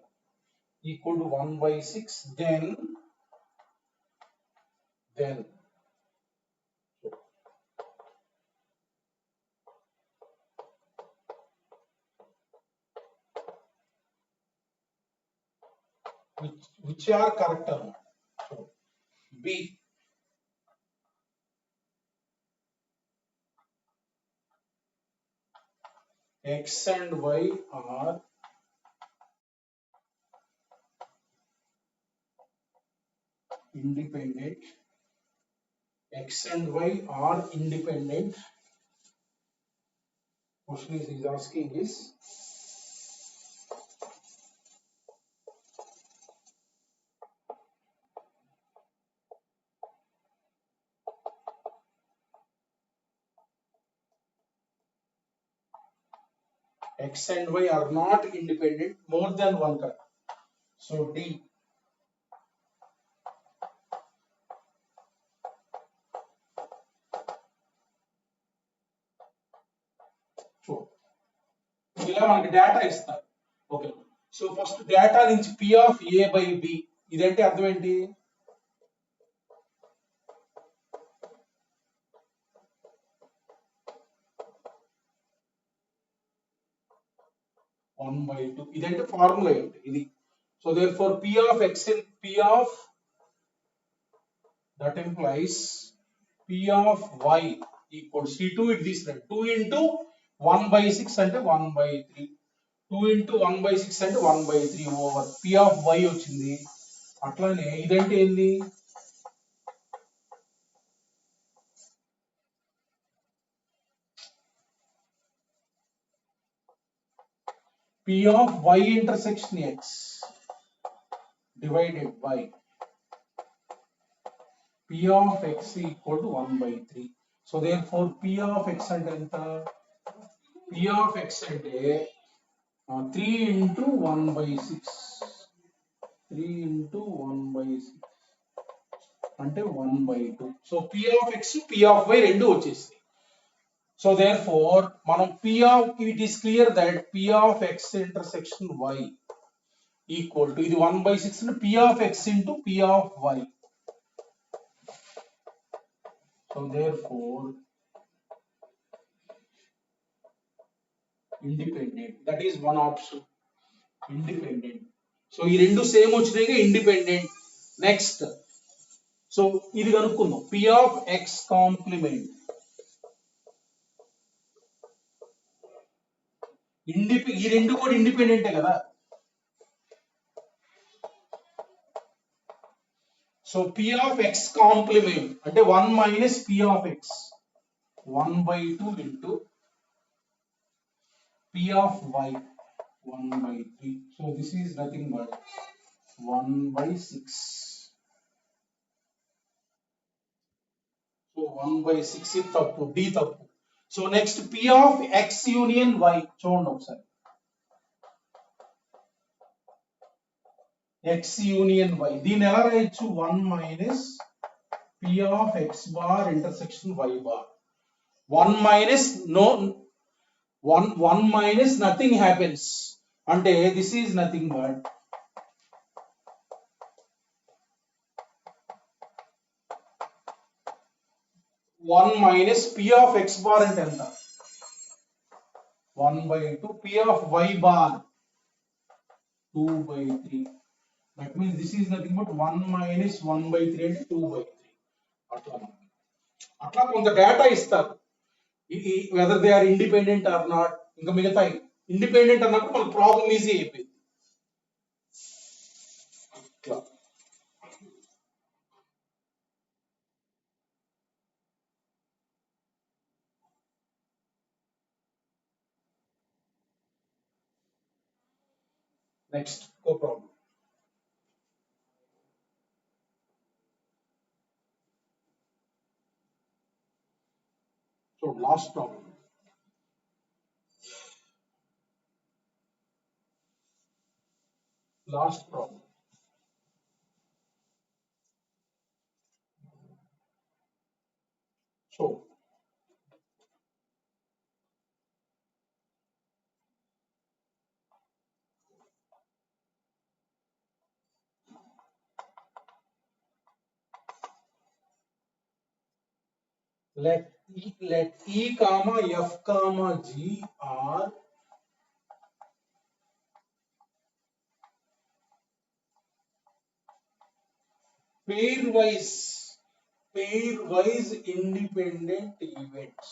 equal to 1/6, then which are correct or not. So B, x and y are independent. X and y are independent. Question is asking is x and y are not independent, more than one correct. So D. So ఇలా మనకి డేటా ఇస్తారు. ఓకే, సో ఫస్ట్ డేటా నుంచి p of a by b ఇదంటే అర్థం ఏంటి? వన్ బై టూ ఇదంటే ఫార్ములా ఏంటి ఇది? So therefore P of X in P of that implies P of Y equals E two it తీసుకురండి 2 ఇంటూ 1/6 అంటే 1/3 2 ఇంటూ 1/6 అంటే 1/3 ఓవర్ పి ఆఫ్ వై వచ్చింది. అట్లానే ఇదంటే ఏంది? P of Y intersection X divided by p of x equal to 1/3. So therefore p of x అంటే ఎంత? p of x అంటే 3 into 1/6 3 into 1/6 అంటే 1/2. So p of x p of y రెండు వచ్చేసింది. సో therefore మనం p of it is clear that p of x intersection y equal to ఇది 1/6 ని p of x into p of y. So therefore independent, that is one option, independent. So ఈ రెండు సేమ్ వచ్చినాయిగా independent. Next, so ఇది కనుక్కుందాం p of x complement ఈ రెండు కూడా ఇండిపెండెంటే కదా. So p of x complement అంటే 1 minus p of x 1/2 into p of y 1/3. So this is nothing but 1/6. So 1/6 ఇది తప్పు, d తప్పు. So next p of x union y చూడండి ఒకసారి. x యూనియన్ y దీన్ని ఎలా రాయొచ్చు? 1 minus p of x bar intersection y bar. 1 minus no 1 minus nothing happens అంటే this is nothing but 1 minus p of x bar అంటే ఎంత? 1/2 p of y bar 2/3. That means this is nothing but 1 minus 1/3 అంటే 2/3. అట్లా కొంత డేటా ఇస్తారు, whether they are independent or not. ఇంకా మిగతా ఇండిపెండెంట్ అన్నప్పుడు మనకు ప్రాబ్లం ఈజీ అయిపోయింది. ఇట్లా నెక్స్ట్ కో problem. So last problem. Last problem. So let E comma F comma G are pairwise independent events.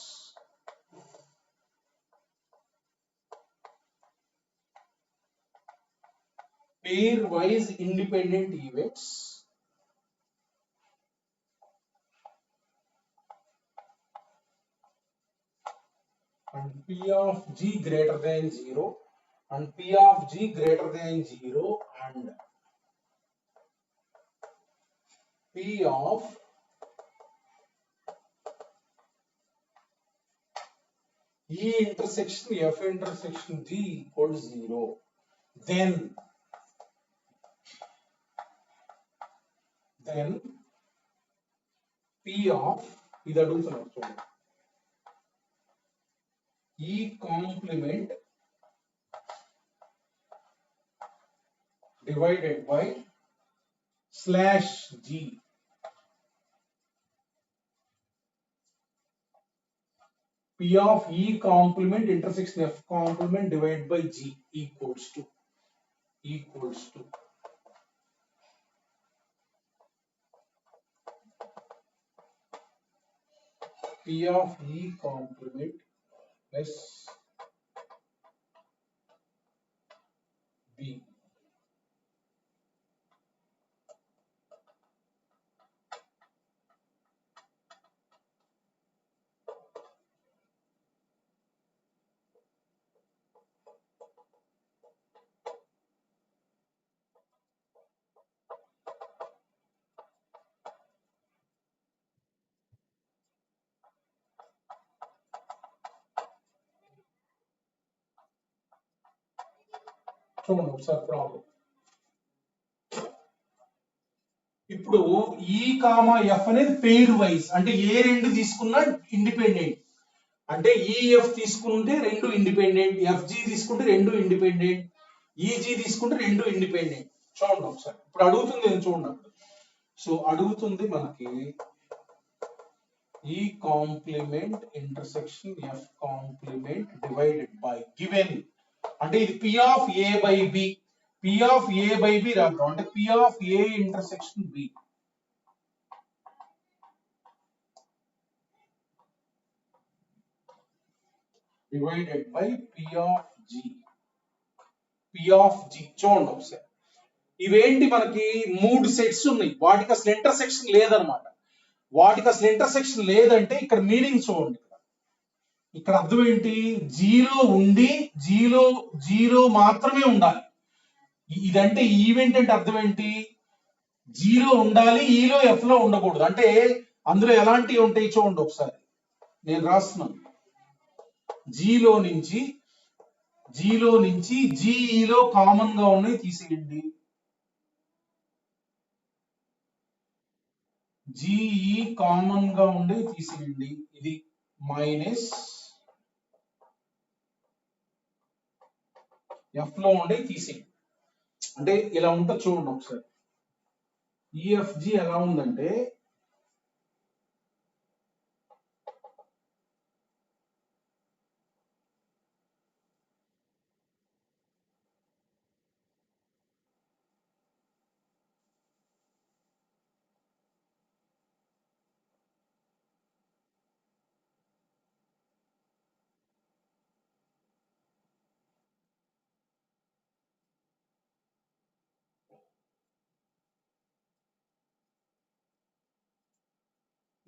Pairwise independent events and P of G greater than 0 and P of G greater than 0 and P of E intersection F intersection G equals 0. Then P of ఇది అడుగుతున్నాం చూడండి, E complement divided by slash G P of E complement intersection F complement divided by G equals to P of E complement plus B. చూడండి ఒకసారి ప్రాబ్లం. ఇప్పుడు ఈ కామా ఎఫ్ అనేది పెయిర్ వైజ్, అంటే ఏ రెండు తీసుకున్నా ఇండిపెండెంట్, అంటే ఈఎఫ్ తీసుకుంటే రెండు ఇండిపెండెంట్, ఎఫ్జి తీసుకుంటే రెండు ఇండిపెండెంట్, ఈజీ తీసుకుంటే రెండు ఇండిపెండెంట్. చూడండి ఒకసారి ఇప్పుడు అడుగుతుంది చూడండి. సో అడుగుతుంది మనకి E complement intersection F complement divided by given, అంటే ఇది P of A by B, P of A by B రాద్దాం, అంటే P of A intersection B divided by P of G. చూడండి ఒకసారి, ఇవేంటి మనకి మూడు సెట్స్ ఉన్నాయి, వాటికి అసలు ఇంటర్సెక్షన్ లేదనమాట. వాటికి అసలు ఇంటర్సెక్షన్ లేదంటే ఇక్కడ మీనింగ్ చూడండి, ఇక్కడ అర్థం ఏంటి, జీరో ఉండి జీరో మాత్రమే ఉండాలి. ఇదంటే ఈవెంట్ అంటే అర్థం ఏంటి, జీరో ఉండాలి, ఈలో ఎఫ్ లో ఉండకూడదు. అంటే అందులో ఎలాంటివి ఉంటాయి చూడండి ఒకసారి, నేను రాస్తున్నాను. జీలో నుంచి జీఈలో కామన్ గా ఉన్నాయి తీసేయండి, జీఈ కామన్ గా ఉండే తీసేయండి, ఇది మైనస్ ఎఫ్ లో ఉండే తీసేయండి. అంటే ఇలా ఉంటుంది చూడండి ఒకసారి, ఈఎఫ్జి ఎలా ఉందంటే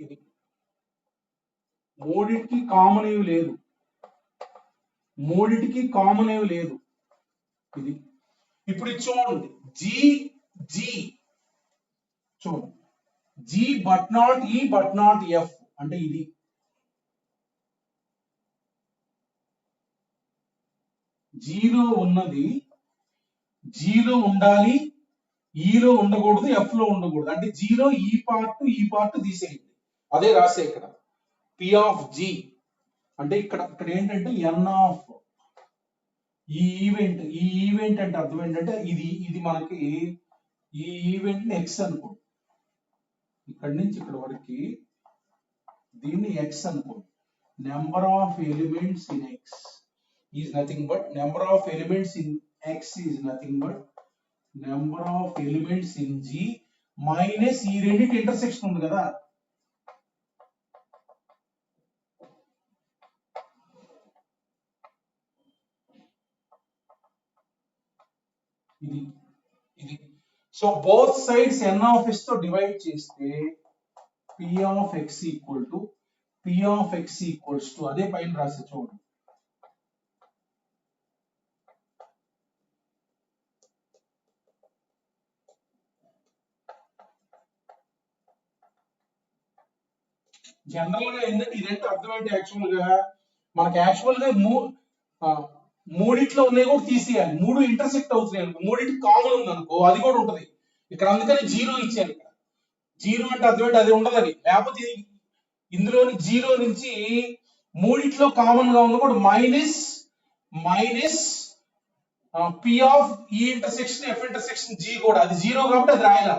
ఇది మూడిటికి కామన్ ఏమి లేదు, ఇది. ఇప్పుడు ఇది చూడండి, జీ చూడండి, జీ బట్ నాట్ ఎఫ్, అంటే ఇది జీలో ఉన్నది జీలో ఉండాలి, ఈలో ఉండకూడదు, ఎఫ్ లో ఉండకూడదు. అంటే జీలో ఈ పార్ట్ తీసేయండి, అదే రాసే ఇక్కడ P of G. అంటే ఇక్కడ ఏంటంటే ఎన్ ఆఫ్ ఈ ఈవెంట్ అంటే అర్థం ఏంటంటే ఇది మనకి ఈ ఈవెంట్ ని ఎక్స్ అనుకోండి, ఇక్కడి నుంచి ఇక్కడ వరకు దీన్ని ఎక్స్ అనుకోండి. Number of elements in X is nothing but number of elements in X is nothing but number of elements in G minus ఈ రెండింటి ఇంటర్సెక్షన్ ఉంది కదా, ఇది. So both sides N of X తో డివైడ్ చేస్తే P of x equals to అదే పైన రాసి చూడండి, జనరల్ గా ఏంటంటే ఇదంటే అర్థం ఏంటి, యాక్చువల్ గా మూడిట్లో ఉన్నాయి కూడా తీసేయాలి, మూడు ఇంటర్సెక్ట్ అవుతున్నాయి అనుకో, మూడింటి కామన్ ఉంది అనుకో, అది కూడా ఉంటది ఇక్కడ. అందుకని జీరో ఇచ్చాను ఇక్కడ, జీరో అంటే అర్థం ఏంటి అది ఉండదని, లేకపోతే ఇందులోని జీరో నుంచి మూడిట్లో కామన్ గా ఉంది కూడా minus P of E intersection F intersection G కూడా, అది జీరో కాబట్టి అది రాయాల.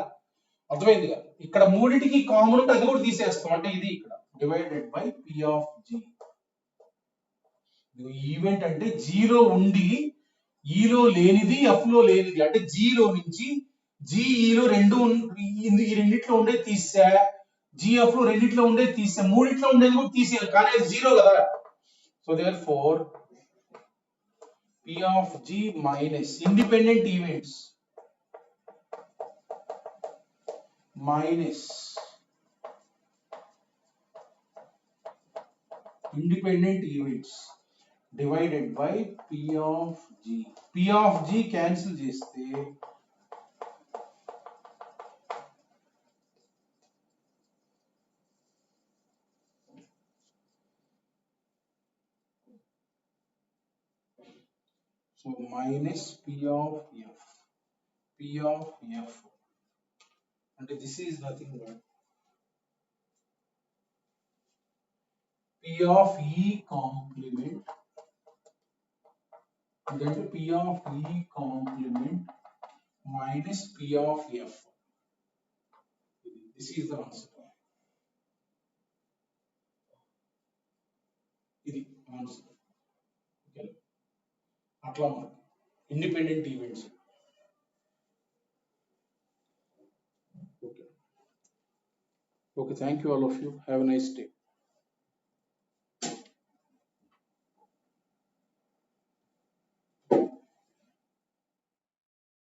అర్థమైందిగా? ఇక్కడ మూడిటికి కామన్ ఉంటే అది కూడా తీసేస్తాం, అంటే ఇది ఇక్కడ divided by P of G. Event అంటే జీలో ఉండి ఈలో లేనిది, ఎఫ్ లో లేనిది. అంటే జీలో నుంచి జీఈలో రెండు ఈ రెండిట్లో ఉండే తీసా, జిఎఫ్ లో రెండిట్లో ఉండే తీసా, మూడిట్లో ఉండేది కూడా తీసేయాలి, కానీ అది జీరో కదా. So therefore P of G minus independent events minus independent events divided by P of G. P of G cancel చేస్తే so minus P of F. P of F అంటే this is nothing but P of E complement, that P of E complement minus P of F. This is the answer. ఇది ఆన్సర్. ఓకే, అట్లా మనకి independent events. Okay, thank you all of you. Have a nice day.